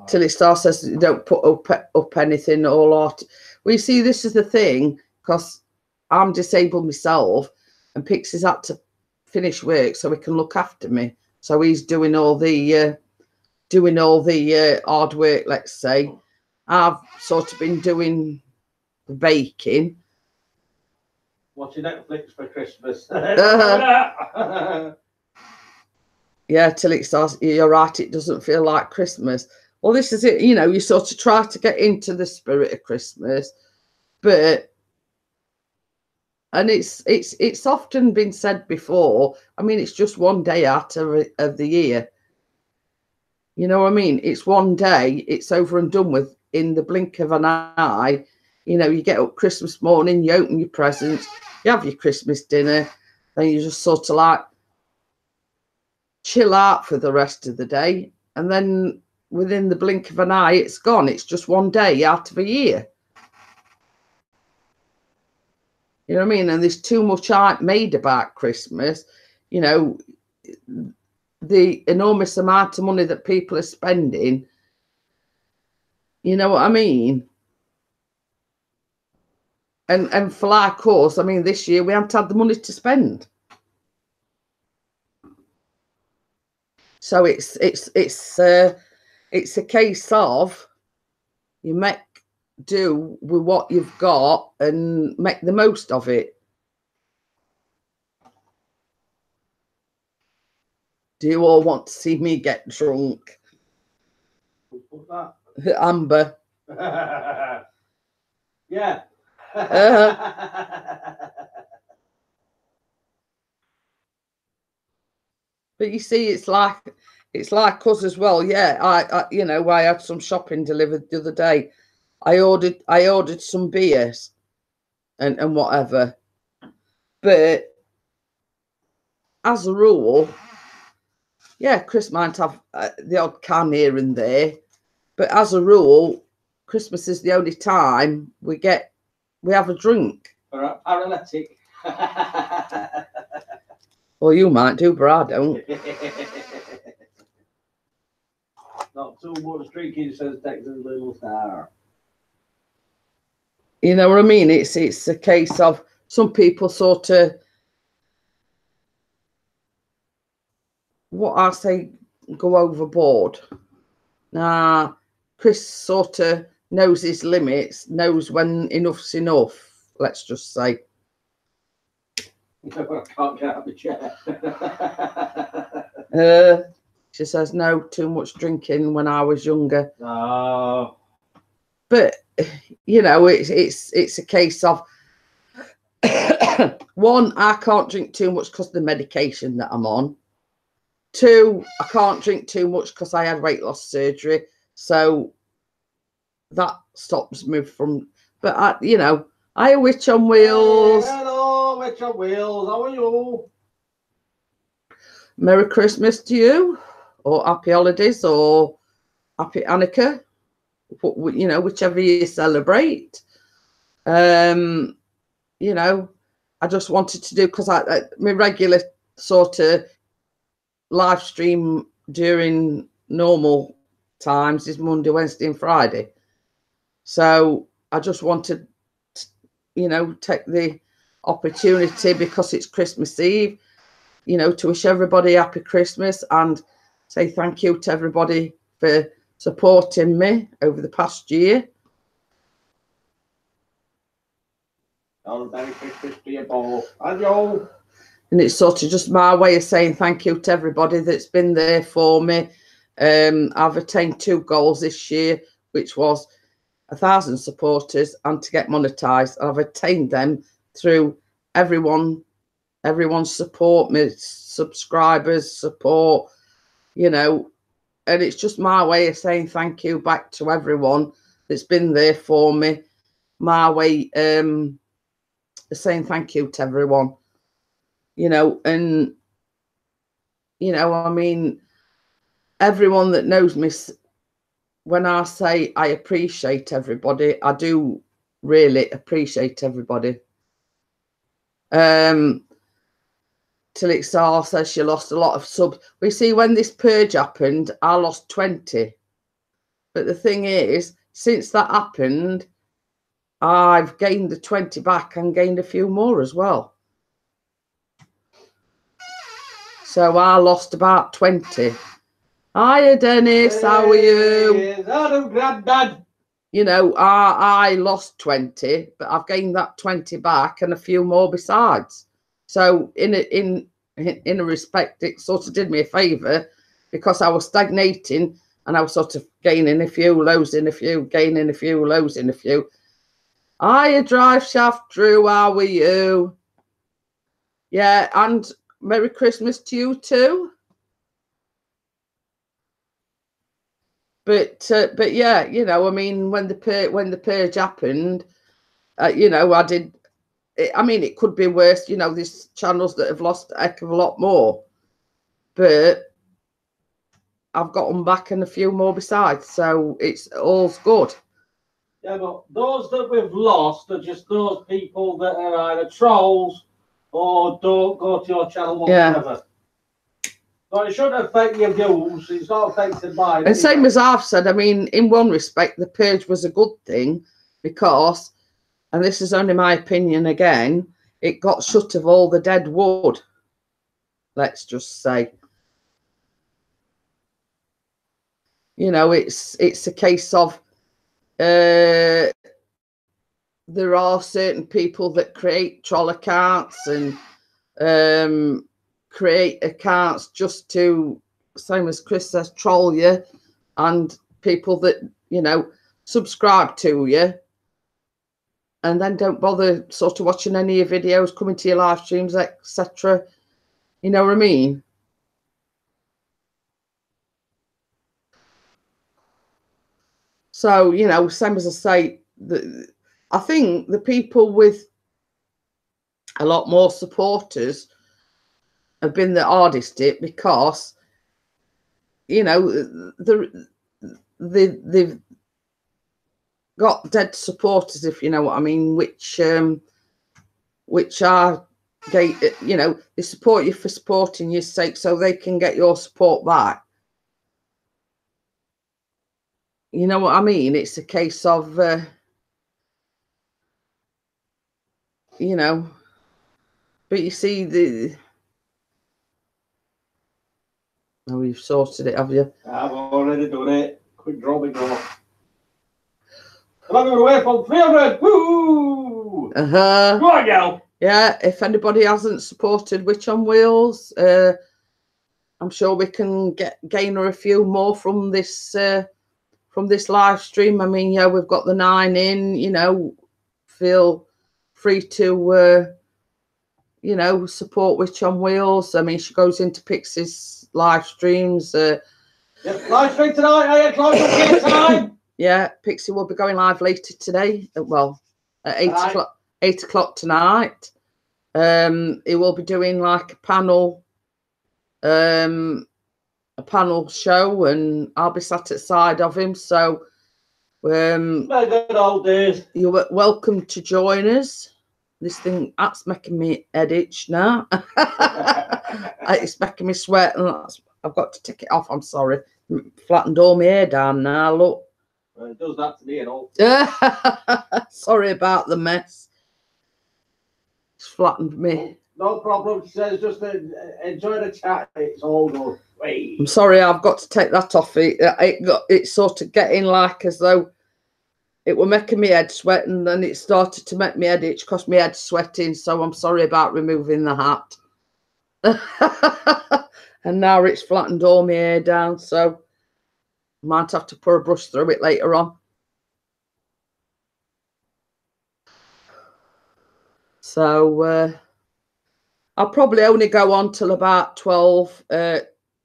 [SPEAKER 1] Till it starts says you don't put up anything or lot. Well, you see, this is the thing, because I'm disabled myself, and Pixie's had to finish work so he can look after me. So he's doing all the hard work, let's say. I've sort of been doing the baking.
[SPEAKER 2] Watching Netflix for Christmas.
[SPEAKER 1] Yeah, till it starts. You're right, it doesn't feel like Christmas. Well, this is it, you know, you sort of try to get into the spirit of Christmas, but, and it's often been said before, I mean, it's just one day out of the year. You know what I mean? It's one day, it's over and done with in the blink of an eye. You know, you get up Christmas morning, you open your presents, you have your Christmas dinner, then you just sort of like chill out for the rest of the day, and then within the blink of an eye, it's gone. It's just one day out of a year. You know what I mean? And there's too much hype made about Christmas. You know, the enormous amount of money that people are spending. You know what I mean? And for like us, I mean, this year we haven't had the money to spend. So it's a case of you make do with what you've got and make the most of it. Do you all want to see me get drunk? Amber.
[SPEAKER 2] Yeah.
[SPEAKER 1] But you see, it's like us as well. Yeah, I you know, I had some shopping delivered the other day. I ordered some beers and whatever. But as a rule, yeah, Chris might have the odd can here and there. But as a rule, Christmas is the only time we have a drink.
[SPEAKER 2] Paralytic.
[SPEAKER 1] Well, you might do, but I don't.
[SPEAKER 2] Not too much drinking, says Texas Little Star.
[SPEAKER 1] You know what I mean? It's a case of some people sort of, what I say, go overboard. Now, Chris sort of knows his limits, knows when enough's enough, let's just say.
[SPEAKER 2] I can't get out of the chair.
[SPEAKER 1] She says, no, too much drinking when I was younger.
[SPEAKER 2] Oh.
[SPEAKER 1] But, you know, it's a case of, one, I can't drink too much because of the medication that I'm on. Two, I can't drink too much because I had weight loss surgery. So that stops me from, but I, you know, I a witch on wheels.
[SPEAKER 2] Hey, hello, witch on wheels. How are you?
[SPEAKER 1] Merry Christmas to you, or happy holidays, or happy Hanukkah, you know, whichever you celebrate. You know, I just wanted to do, because I my regular sort of live stream during normal times is Monday, Wednesday, and Friday. So I just wanted to, you know, take the opportunity, because it's Christmas Eve, you know, to wish everybody happy Christmas and say thank you to everybody for supporting me over the past year.
[SPEAKER 2] Merry Christmas to you both. Adios.
[SPEAKER 1] And it's sort of just my way of saying thank you to everybody that's been there for me. I've attained 2 goals this year, which was 1,000 supporters and to get monetized. I've attained them through everyone's support, my subscribers support, you know, and it's just my way of saying thank you back to everyone that's been there for me. My way of saying thank you to everyone, you know, and, you know, I mean, everyone that knows me, when I say I appreciate everybody, I do really appreciate everybody. Tilixar says she lost a lot of subs. We see when this purge happened, I lost 20. But the thing is, since that happened, I've gained the 20 back and gained a few more as well. So I lost about 20. Hiya, Dennis. How are you?
[SPEAKER 2] Hello, Granddad.
[SPEAKER 1] You know, I lost 20, but I've gained that 20 back and a few more besides. So in a respect, it sort of did me a favour, because I was stagnating and I was sort of gaining a few, losing a few, gaining a few, losing a few. Hiya, Drive Shaft Drew. How are you? Yeah, and Merry Christmas to you too. But yeah, you know, I mean, when the purge happened, you know, I mean, it could be worse. You know, there's channels that have lost a heck of a lot more, but I've got them back and a few more besides, so it's all's good.
[SPEAKER 2] Yeah, but those that we've lost are just those people that are either trolls or don't go to your channel whatsoever. Yeah. So it shouldn't affect your views. It's not affected mine.
[SPEAKER 1] And same as I've said, I mean, in one respect, the purge was a good thing, because, and this is only my opinion again, it got shut of all the dead wood, let's just say. You know, it's a case of there are certain people that create troll accounts and create accounts just to, same as Chris says, troll you, and people that, you know, subscribe to you and then don't bother sort of watching any of your videos, coming to your live streams, etc. You know what I mean? So, you know, same as I say, I think the people with a lot more supporters have been the hardest hit, because, you know, they've got dead supporters, if you know what I mean, which are, you know, they support you for supporting your sake, so they can get your support back. you know what I mean? It's a case of, you know, but you see oh, you've sorted it, have you?
[SPEAKER 2] I've already done it. Quick draw, big draw. I'm away from 300. Woo! Go on, girl.
[SPEAKER 1] Yeah, if anybody hasn't supported Witch on Wheels, I'm sure we can gain her a few more from this live stream. I mean, yeah, we've got the 9 in, you know, feel free to you know, support Witch on Wheels. I mean, she goes into Pixie's live streams.
[SPEAKER 2] Yep, live stream tonight, 8 o'clock tonight.
[SPEAKER 1] Yeah, Pixie will be going live later today. Well, at 8 o'clock tonight. He will be doing like a panel show, and I'll be sat at the side of him. So
[SPEAKER 2] good old days.
[SPEAKER 1] You're welcome to join us. This thing that's making me head itch now. It's making me sweat, and I've got to take it off. I'm sorry. Flattened all my hair down now. Look.
[SPEAKER 2] Well, it does that to me and all.
[SPEAKER 1] Sorry about the mess. It's flattened me.
[SPEAKER 2] No problem. She says just enjoy the chat. It's all good. Wait.
[SPEAKER 1] I'm sorry, I've got to take that off. It's sort of getting like as though it were making me head sweat, and then it started to make me head itch because my head's sweating. So I'm sorry about removing the hat. And now it's flattened all my hair down, so I might have to put a brush through it later on. So I'll probably only go on till about 12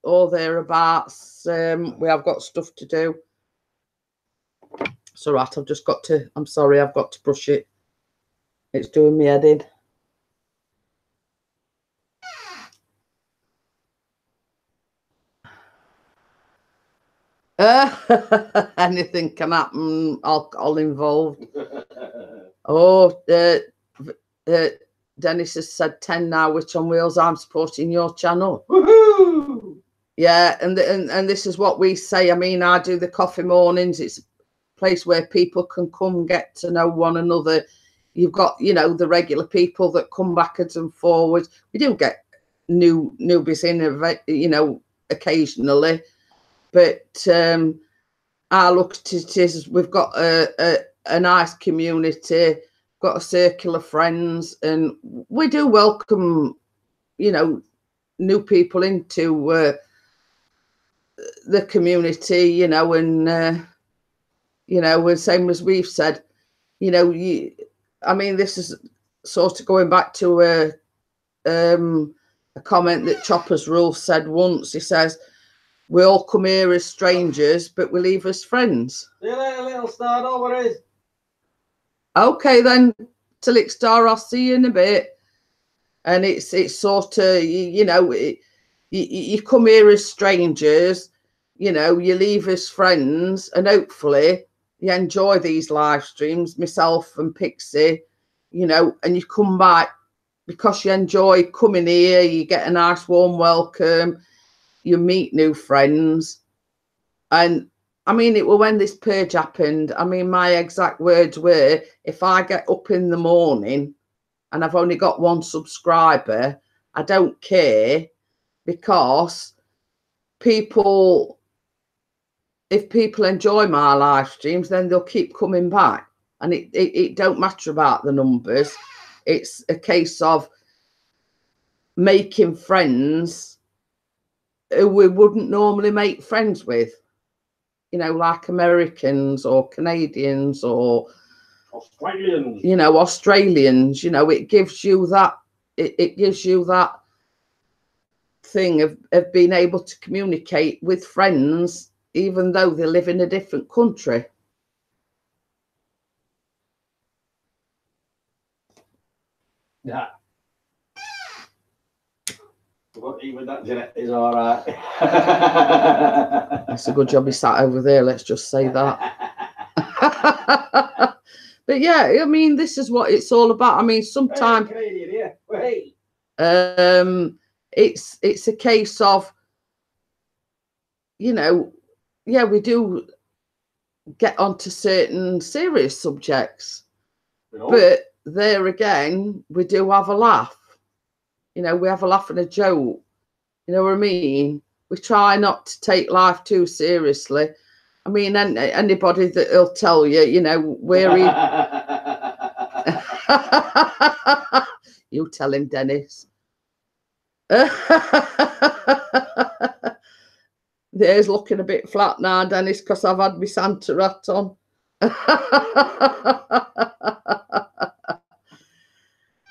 [SPEAKER 1] or thereabouts. We have got stuff to do. It's all right. I've just got to, I'm sorry, I've got to brush it. It's doing me head in. Anything can happen. Alcohol involved. Oh, Dennis has said 10 now. Witch on Wheels, I'm supporting your channel.
[SPEAKER 2] Woohoo!
[SPEAKER 1] Yeah, and this is what we say. I mean, I do the coffee mornings. It's a place where people can come get to know one another. You've got, you know, the regular people that come backwards and forwards. We do get newbies in, you know, occasionally. But I look at it as we've got a nice community, got a circle of friends, and we do welcome, you know, new people into the community, you know, and you know, and same as we've said, you know, I mean, this is sort of going back to a comment that Chopper's Rule said once. He says, we all come here as strangers, but we leave as friends.
[SPEAKER 2] See you later, little star. No worries.
[SPEAKER 1] Okay, then, Tillich Star, I'll see you in a bit. And it's sort of, you know, you come here as strangers, you know, you leave as friends, and hopefully you enjoy these live streams, myself and Pixie, you know, and you come back because you enjoy coming here, you get a nice warm welcome, you meet new friends. And I mean, it was when this purge happened. I mean, my exact words were, if I get up in the morning and I've only got one subscriber, I don't care, because people, if people enjoy my live streams, then they'll keep coming back. And it don't matter about the numbers. It's a case of making friends who we wouldn't normally make friends with, you know, like Americans or Canadians or
[SPEAKER 2] Australians.
[SPEAKER 1] You know, Australians. You know, it gives you that. It gives you that thing of being able to communicate with friends, even though they live in a different country.
[SPEAKER 2] Yeah. But even that Jeanette is all right.
[SPEAKER 1] It's a good job he sat over there. Let's just say that. But yeah, I mean, this is what it's all about. I mean, sometimes it's a case of, you know, yeah, we do get onto certain serious subjects. But there again, we do have a laugh. You know, we have a laugh and a joke. You know what I mean? We try not to take life too seriously. I mean, anybody that'll tell you, you know, we're in... You tell him, Dennis. There's looking a bit flat now, Dennis, because I've had my Santa hat on.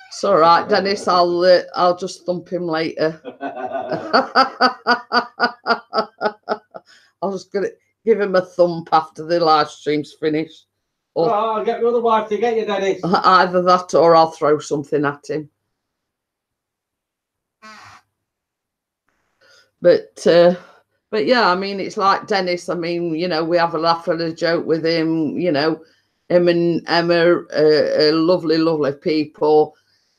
[SPEAKER 1] It's all right, Dennis. I'll just thump him later. I'm just gonna give him a thump after the live stream's finished.
[SPEAKER 2] Or I'll get your other wife to get you, Dennis.
[SPEAKER 1] Either that, or I'll throw something at him. But yeah, I mean, it's like Dennis. I mean, you know, we have a laugh and a joke with him. You know, him and Emma are lovely, lovely people.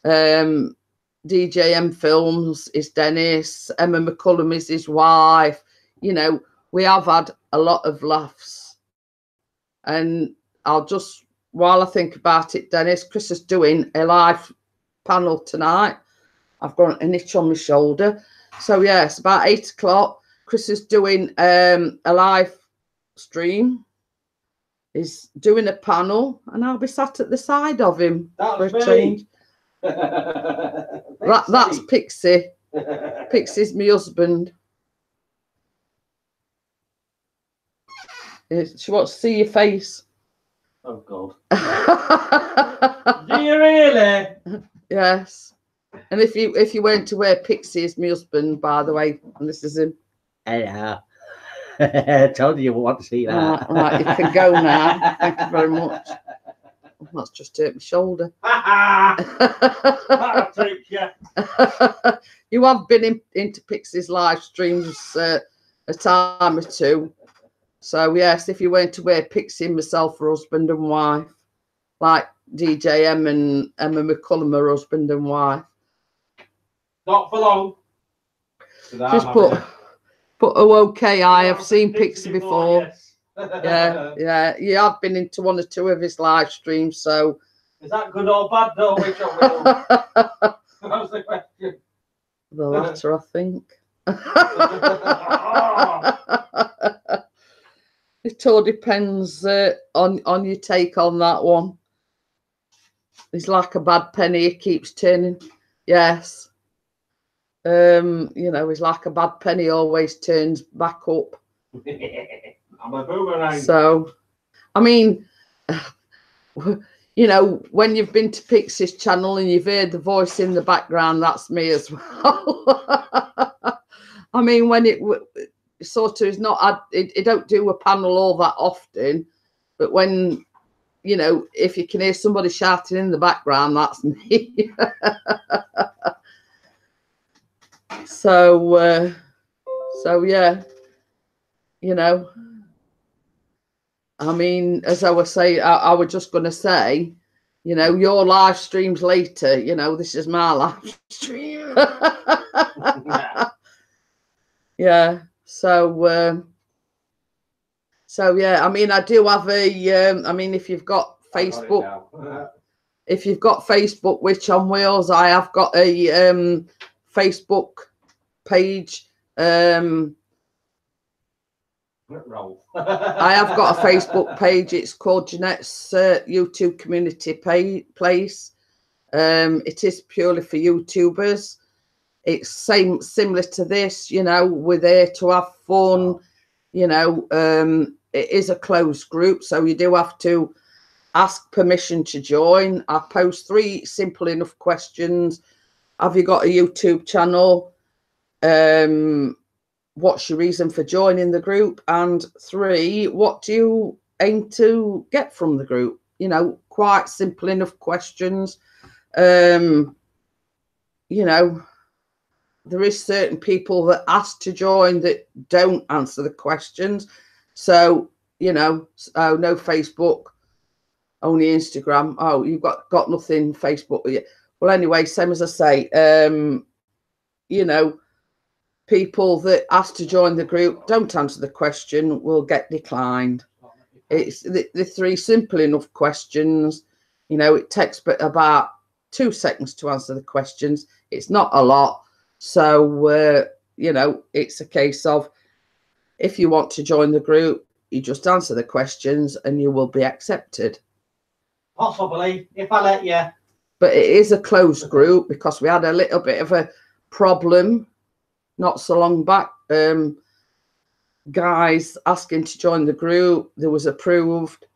[SPEAKER 1] DJM Films is Dennis. Emma McCullum is his wife. You know, we have had a lot of laughs. And I'll just, while I think about it, Dennis, Chris is doing a live panel tonight. I've got an itch on my shoulder. So, yeah, it's about 8 o'clock. Chris is doing a live stream. He's doing a panel, and I'll be sat at the side of him for a change. That's Pixie. Pixie's my husband. She wants to see your face.
[SPEAKER 2] Oh, God. Do you really?
[SPEAKER 1] Yes. And if you went to where Pixie is my husband, by the way, and this is him.
[SPEAKER 5] Hello. I told you want to see that.
[SPEAKER 1] Right, you can go now. Thank you very much. Oh, that's just hurt my shoulder.
[SPEAKER 2] That'll take you.
[SPEAKER 1] You have been into Pixie's live streams a time or two. So, yes, if you went to where Pixie and myself are husband and wife, like DJ M and Emma McCullum are husband and wife.
[SPEAKER 2] Not for long.
[SPEAKER 1] Just put okay. I have seen Pixie before. Yes. yeah. You have been into one or two of his live streams. So
[SPEAKER 2] is that good or bad though? Which I will. That's the question.
[SPEAKER 1] The latter, I think. It all depends on your take on that one. It's like a bad penny. It keeps turning. Yes. You know, it's like a bad penny, always turns back up.
[SPEAKER 2] I'm a boomerang.
[SPEAKER 1] So, I mean, you know, when you've been to Pixie's channel and you've heard the voice in the background, that's me as well. I mean, when it sort of is not, it don't do a panel all that often, but when, you know, if you can hear somebody shouting in the background, that's me. So yeah, you know, I mean, as I was saying, I was just going to say, you know, your live streams later, you know, this is my live stream. Yeah. So yeah, I mean, I do have I mean, if you've got Facebook, Witch on Wheels, I have got a Facebook page. I have got a Facebook page. It's called Jeanette's YouTube Community Place. It is purely for YouTubers. It's similar to this, you know, we're there to have fun, you know. It is a closed group, so you do have to ask permission to join. I post 3 simple enough questions. Have you got a YouTube channel? What's your reason for joining the group? And 3, what do you aim to get from the group? You know, quite simple enough questions. You know, there is certain people that ask to join that don't answer the questions. So, you know, no Facebook, only Instagram. Oh, you've got nothing Facebook yet. Well, anyway, same as I say, you know, people that ask to join the group don't answer the question will get declined. It's the 3 simple enough questions. You know, it takes about 2 seconds to answer the questions. It's not a lot. So, you know, it's a case of if you want to join the group, you just answer the questions and you will be accepted.
[SPEAKER 2] Possibly, if I let you.
[SPEAKER 1] But it is a closed group because we had a little bit of a problem not so long back. Guys asking to join the group. There was approved,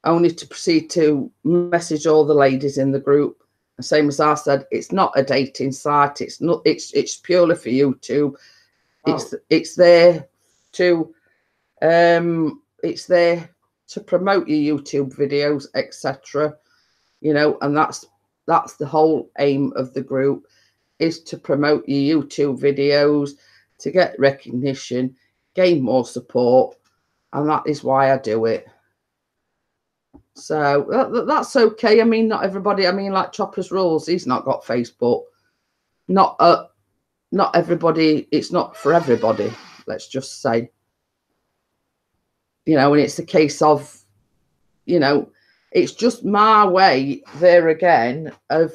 [SPEAKER 1] only to proceed to message all the ladies in the group. The same as I said, it's not a dating site. It's not. It's purely for YouTube. Oh. It's there to it's there to promote your YouTube videos, etc. You know, and that's the whole aim of the group, is to promote your YouTube videos, to get recognition, gain more support, and that is why I do it. So that's okay. I mean, not everybody. I mean, like Chopper's Rules, he's not got Facebook. Not everybody. It's not for everybody. Let's just say. You know, and it's a case of, you know, it's just my way there again of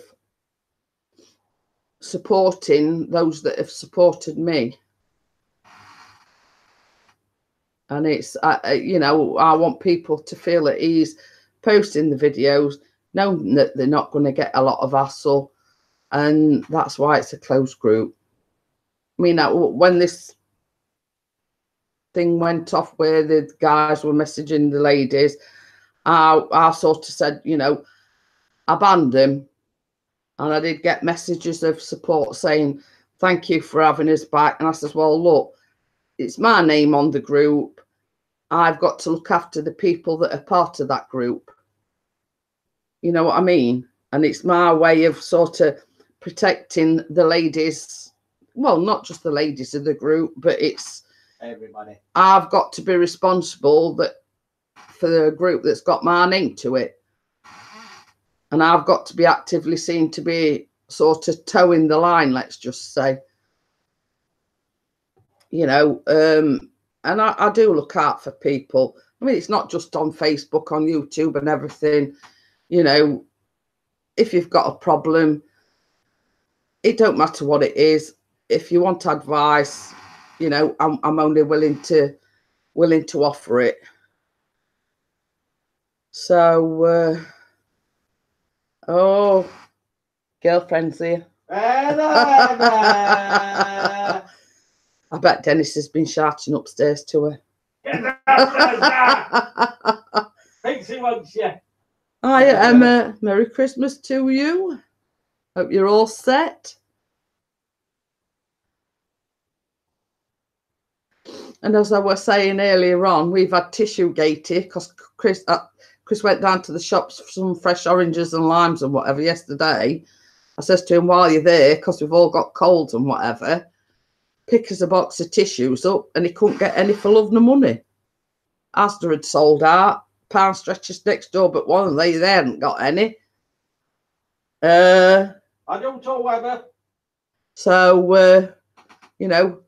[SPEAKER 1] supporting those that have supported me. And it's, you know, I want people to feel at ease posting the videos, knowing that they're not going to get a lot of hassle. And that's why it's a closed group. I mean, when this thing went off where the guys were messaging the ladies, I sort of said, you know, I banned him. And I did get messages of support saying, thank you for having us back. And I said, well, look, it's my name on the group. I've got to look after the people that are part of that group. You know what I mean? And it's my way of sort of protecting the ladies. Well, not just the ladies of the group, but it's
[SPEAKER 2] everybody.
[SPEAKER 1] I've got to be responsible for the group that's got my name to it. And I've got to be actively seen to be sort of towing the line, let's just say. You know, and I do look out for people. I mean, it's not just on Facebook, on YouTube and everything. You know, if you've got a problem, it don't matter what it is. If you want advice, you know, I'm only willing to offer it. So, oh, girlfriend's here. I bet Dennis has been shouting upstairs to her.
[SPEAKER 2] Thanks so much, yeah.
[SPEAKER 1] Hi, Emma. Merry Christmas to you. Hope you're all set. And as I was saying earlier on, we've had tissue gate here because Chris went down to the shops for some fresh oranges and limes and whatever yesterday. I says to him, while you're there, because we've all got colds and whatever, pick us a box of tissues up, and he couldn't get any for love nor money. Asda had sold out. Pound stretchers next door, but one of they hadn't got any.
[SPEAKER 2] I don't know whether.
[SPEAKER 1] So, you know,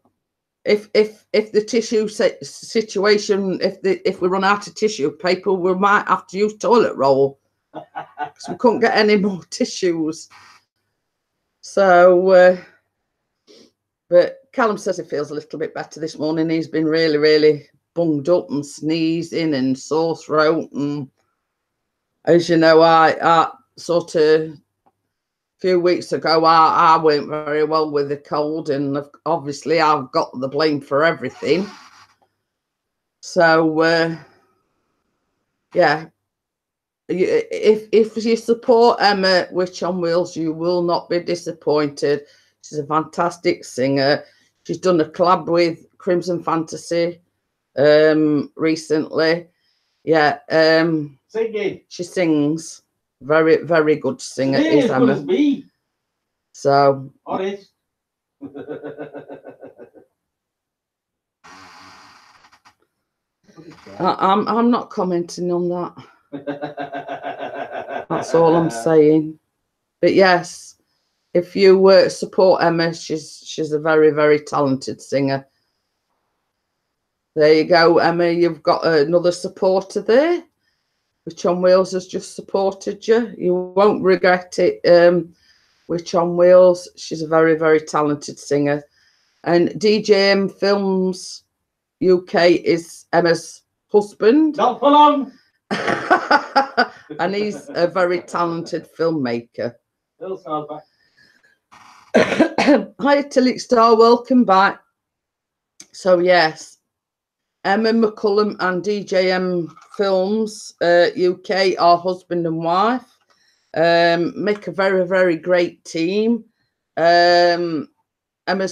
[SPEAKER 1] if the tissue situation, if we run out of tissue paper, we might have to use toilet roll because we couldn't get any more tissues. So, but Callum says he feels a little bit better this morning. He's been really, really bunged up and sneezing and sore throat. And as you know, I sort of a few weeks ago, I went very well with the cold, and obviously I've got the blame for everything. So, yeah, if you support Emma Witch on Wheels, you will not be disappointed. She's a fantastic singer. She's done a collab with Crimson Fantasy recently. Yeah,
[SPEAKER 2] singing.
[SPEAKER 1] She sings. Very, very good singer is Emma.
[SPEAKER 2] As me.
[SPEAKER 1] So
[SPEAKER 2] honest.
[SPEAKER 1] I'm not commenting on that. That's all I'm saying. But yes, if you support Emma, she's a very, very talented singer. There you go, Emma. You've got another supporter there. Which on Wheels has just supported you. You won't regret it. Which on Wheels, she's a very, very talented singer. And DJM Films UK is Emma's husband.
[SPEAKER 2] Not for long.
[SPEAKER 1] And he's a very talented filmmaker. Hi, Tillich Star. Welcome back. So, yes, Emma McCullum and DJM Films UK are husband and wife. Make a very, very great team. Emma's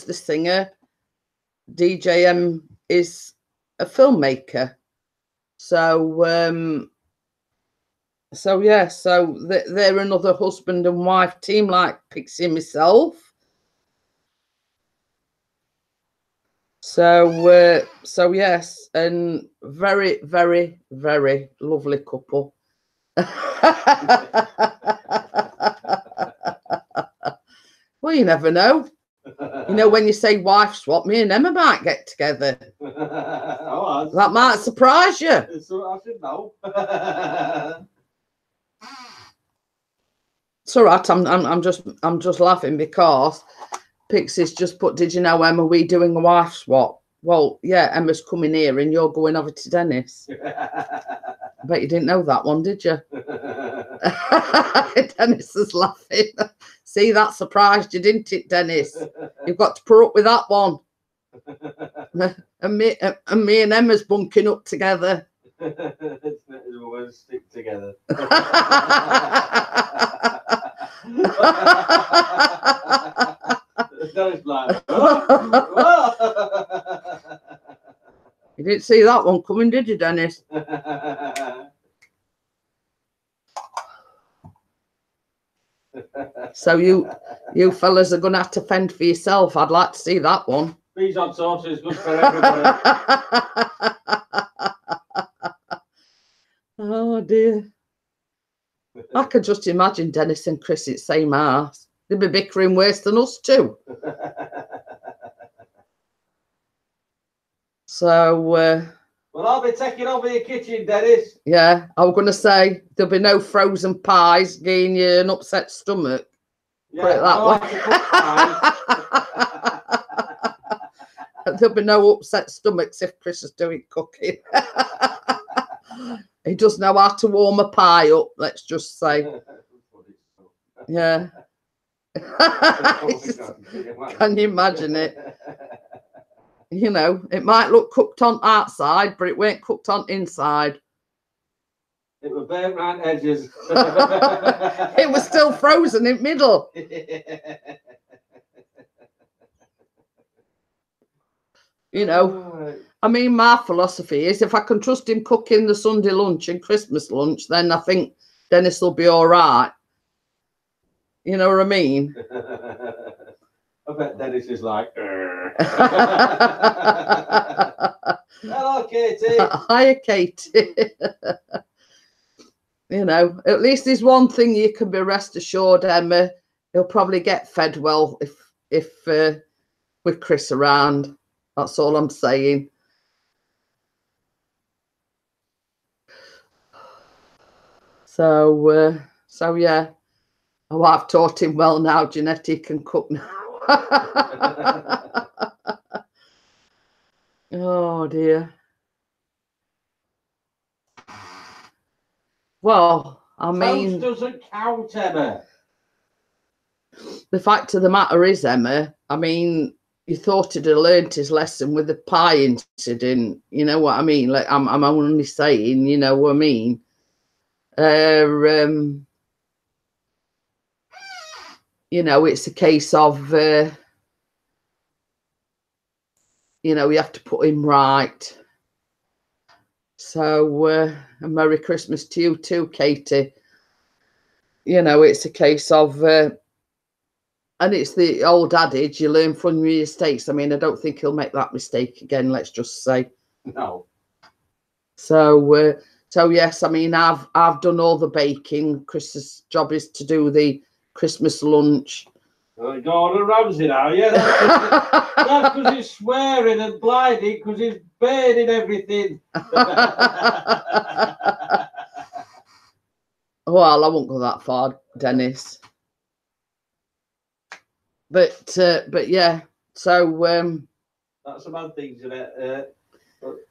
[SPEAKER 1] the singer. DJM is a filmmaker. So, yeah, so they're another husband and wife team like Pixie and myself. So, yes, and very, very, very lovely couple. Well, you never know. You know, when you say wife swap, me and Emma might get together.
[SPEAKER 2] Oh,
[SPEAKER 1] that might surprise you.
[SPEAKER 2] I should know.
[SPEAKER 1] It's all right. I'm just laughing because Pixie's just put, did you know, Emma, we doing a wife swap? Well, yeah, Emma's coming here and you're going over to Dennis. I bet you didn't know that one, did you? Dennis is laughing. See, that surprised you, didn't it, Dennis? You've got to put up with that one. and me and Emma's bunking up together.
[SPEAKER 2] We'll stick together.
[SPEAKER 1] You didn't see that one coming, did you, Dennis? So you fellas are going to have to fend for yourself. I'd like to see that one.
[SPEAKER 2] Bees on toast is good for everybody.
[SPEAKER 1] Oh dear. I could just imagine Dennis and Chris at same house. They'd be bickering worse than us too. So
[SPEAKER 2] well, I'll be taking over your kitchen, Dennis.
[SPEAKER 1] Yeah, I was going to say there'll be no frozen pies giving you an upset stomach.
[SPEAKER 2] Yeah,
[SPEAKER 1] put it that way. There'll be no upset stomachs if Chris is doing cooking. He does know how to warm a pie up, let's just say. Yeah. Can you imagine it? You know, it might look cooked on outside, but it won't cooked on inside.
[SPEAKER 2] It was burnt round edges.
[SPEAKER 1] It was still frozen in the middle. You know, I mean, my philosophy is if I can trust him cooking the Sunday lunch and Christmas lunch, then I think Dennis will be all right. You know what I mean?
[SPEAKER 2] I bet Dennis is like, hello, Katie.
[SPEAKER 1] Hiya, Katie. You know, at least there's one thing you can be rest assured, Emma. He'll probably get fed well if with Chris around. That's all I'm saying. So yeah. Oh, I've taught him well now. Jeanette, he can cook now. Oh dear. Well, I mean,
[SPEAKER 2] toast doesn't count, Emma.
[SPEAKER 1] The fact of the matter is, Emma, I mean, you thought he'd have learnt his lesson with the pie incident. You know what I mean? Like I'm only saying, you know what I mean? You know, it's a case of, you know, you have to put him right. So, a Merry Christmas to you too, Katie. You know, it's a case of, and it's the old adage, you learn from your mistakes. I mean, I don't think he'll make that mistake again, let's just say.
[SPEAKER 2] No.
[SPEAKER 1] So, so yes, I mean, I've done all the baking. Chris's job is to do the Christmas lunch.
[SPEAKER 2] Gordon Ramsay now, yeah. That's because he's swearing and blinding because he's burning everything.
[SPEAKER 1] Well, I won't go that far, Dennis. But yeah. So
[SPEAKER 2] that's a bad thing, isn't it?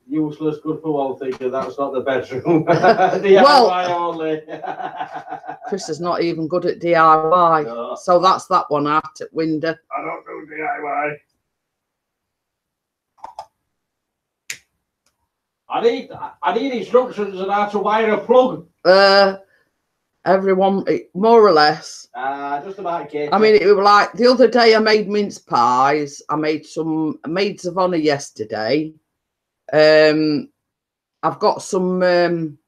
[SPEAKER 2] Useless, good for one thing, and that's not the bedroom. DIY only.
[SPEAKER 3] Chris is not even good at DIY,
[SPEAKER 2] no.
[SPEAKER 3] So that's that one out at window.
[SPEAKER 2] I don't do DIY. I need instructions on how to wire a plug.
[SPEAKER 3] Everyone, more or less.
[SPEAKER 2] Just about kids.
[SPEAKER 3] I mean, it was like the other day I made mince pies. I made some maids of honour yesterday. I've got some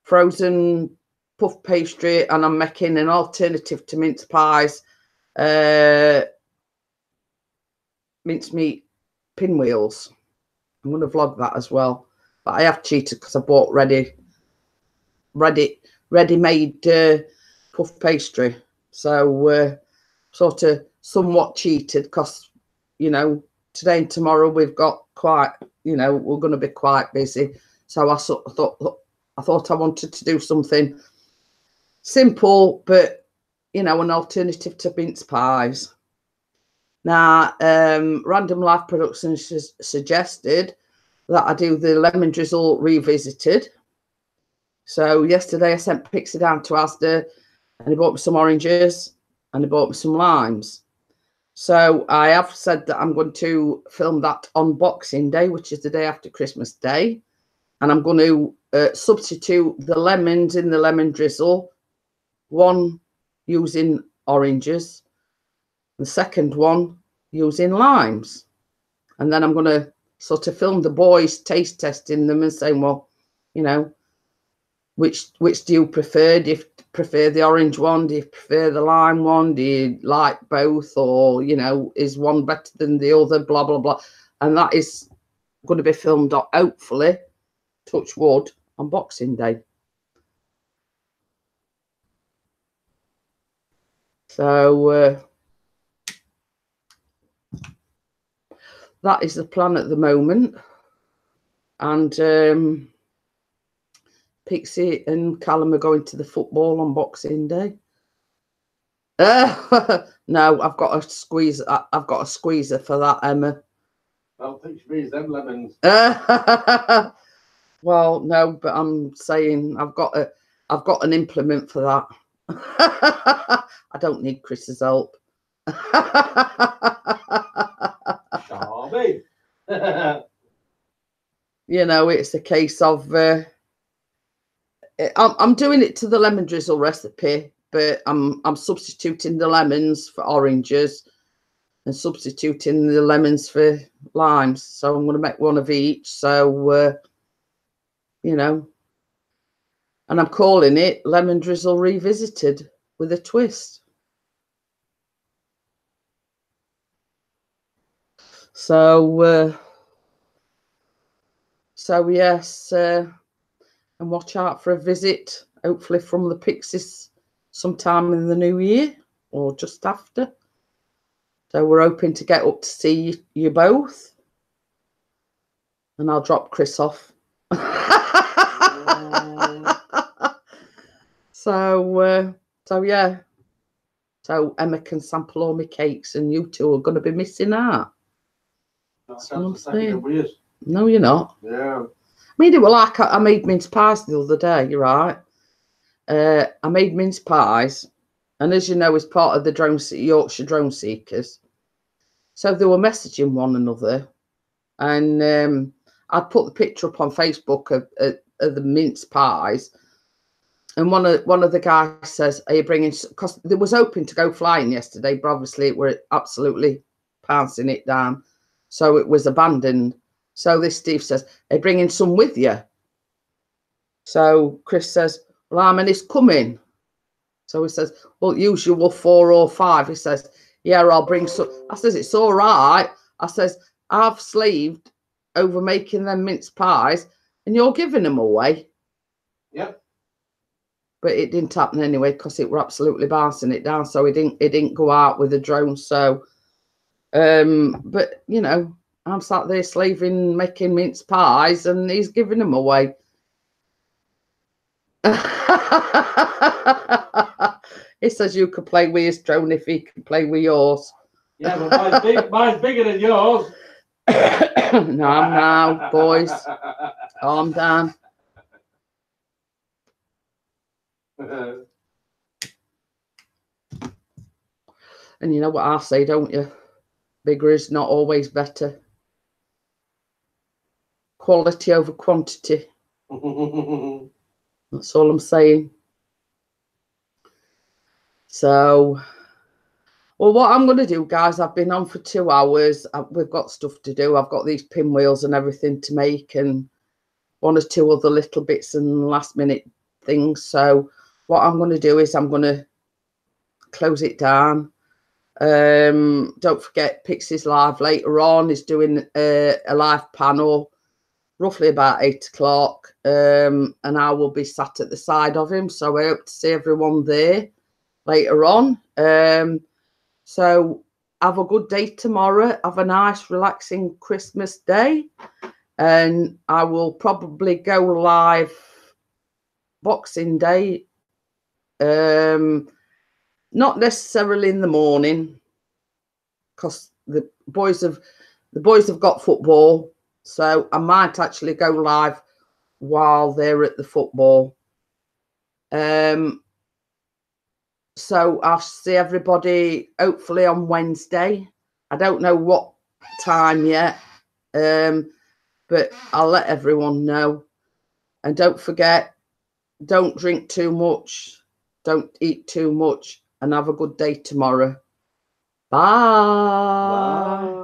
[SPEAKER 3] frozen puff pastry, and I'm making an alternative to mince pies. Mincemeat pinwheels. I'm going to vlog that as well. But I have cheated because I bought ready-made puff pastry. So sort of somewhat cheated because, you know, today and tomorrow we've got quite, you know, we're going to be quite busy. So I sort of thought I wanted to do something simple, but, you know, an alternative to mince pies. Now, Random Life Productions suggested that I do the lemon drizzle revisited. So yesterday I sent Pixie down to Asda, and he bought me some oranges and he bought me some limes. So I have said that I'm going to film that on Boxing Day, which is the day after Christmas Day. And I'm going to substitute the lemons in the lemon drizzle, one using oranges, the second one using limes. And then I'm going to sort of film the boys taste testing them and saying, well, you know, which do you prefer? Do you prefer the orange one? Do you prefer the lime one? Do you like both? Or, you know, is one better than the other? Blah, blah, blah. And that is going to be filmed, hopefully, touch wood, on Boxing Day. So that is the plan at the moment. And Pixie and Callum are going to the football on Boxing Day. No, I've got a squeeze. I've got a squeezer for that, Emma.
[SPEAKER 2] I don't think she means them lemons.
[SPEAKER 3] Well, no, but I'm saying I've got an implement for that. I don't need Chris's help.
[SPEAKER 2] Charming.
[SPEAKER 3] You know, it's a case of I'm doing it to the lemon drizzle recipe, but I'm substituting the lemons for oranges and substituting the lemons for limes. So I'm going to make one of each. So you know, and I'm calling it Lemon Drizzle Revisited with a twist. So yes, and watch out for a visit, hopefully from the Pixies sometime in the new year or just after. So we're hoping to get up to see you both, and I'll drop Chris off. So yeah, so Emma can sample all my cakes, and you two are going to be missing out. That's what I'm saying. No, you're not.
[SPEAKER 2] Yeah.
[SPEAKER 3] I mean, it was like I made mince pies the other day. You're right. I made mince pies, and as you know, as part of the Yorkshire Drone Seekers, so they were messaging one another, and I'd put the picture up on Facebook of the mince pies, and one of the guys says, "Are you bringing?" Because they was hoping to go flying yesterday, but obviously we're absolutely pouncing it down, so it was abandoned. So this Steve says, "Are you bringing some with you?" So Chris says, "Well, how many's coming?" So he says, "Well, usual 4 or 5." He says, "Yeah, I'll bring some." I says, "It's all right." I says, "I've slaved over making them mince pies, and you're giving them away."
[SPEAKER 2] Yep.
[SPEAKER 3] But it didn't happen anyway because it were absolutely bouncing it down. So it didn't go out with the drone. So, but you know,
[SPEAKER 1] I'm sat there slaving, making mince pies, and he's giving them away. He says you could play with his drone if he can play with yours.
[SPEAKER 2] Yeah, but mine's bigger than yours.
[SPEAKER 1] No, boys. Calm down. And you know what I say, don't you? Bigger is not always better. Quality over quantity. That's all I'm saying. So, well, what I'm going to do, guys, I've been on for 2 hours. We've got stuff to do. I've got these pinwheels and everything to make, and 1 or 2 other little bits and last minute things. So what I'm going to do is I'm going to close it down. Don't forget Pixie's live later on is doing a live panel roughly about 8 o'clock, and I will be sat at the side of him, so I hope to see everyone there later on. So have a good day tomorrow. Have a nice relaxing Christmas day, and I will probably go live Boxing Day, not necessarily in the morning, because the boys have got football, so I might actually go live while they're at the football. So I'll see everybody hopefully on Wednesday. I don't know what time yet, but I'll let everyone know. And don't forget, don't drink too much, don't eat too much, and have a good day tomorrow. Bye.
[SPEAKER 2] Bye.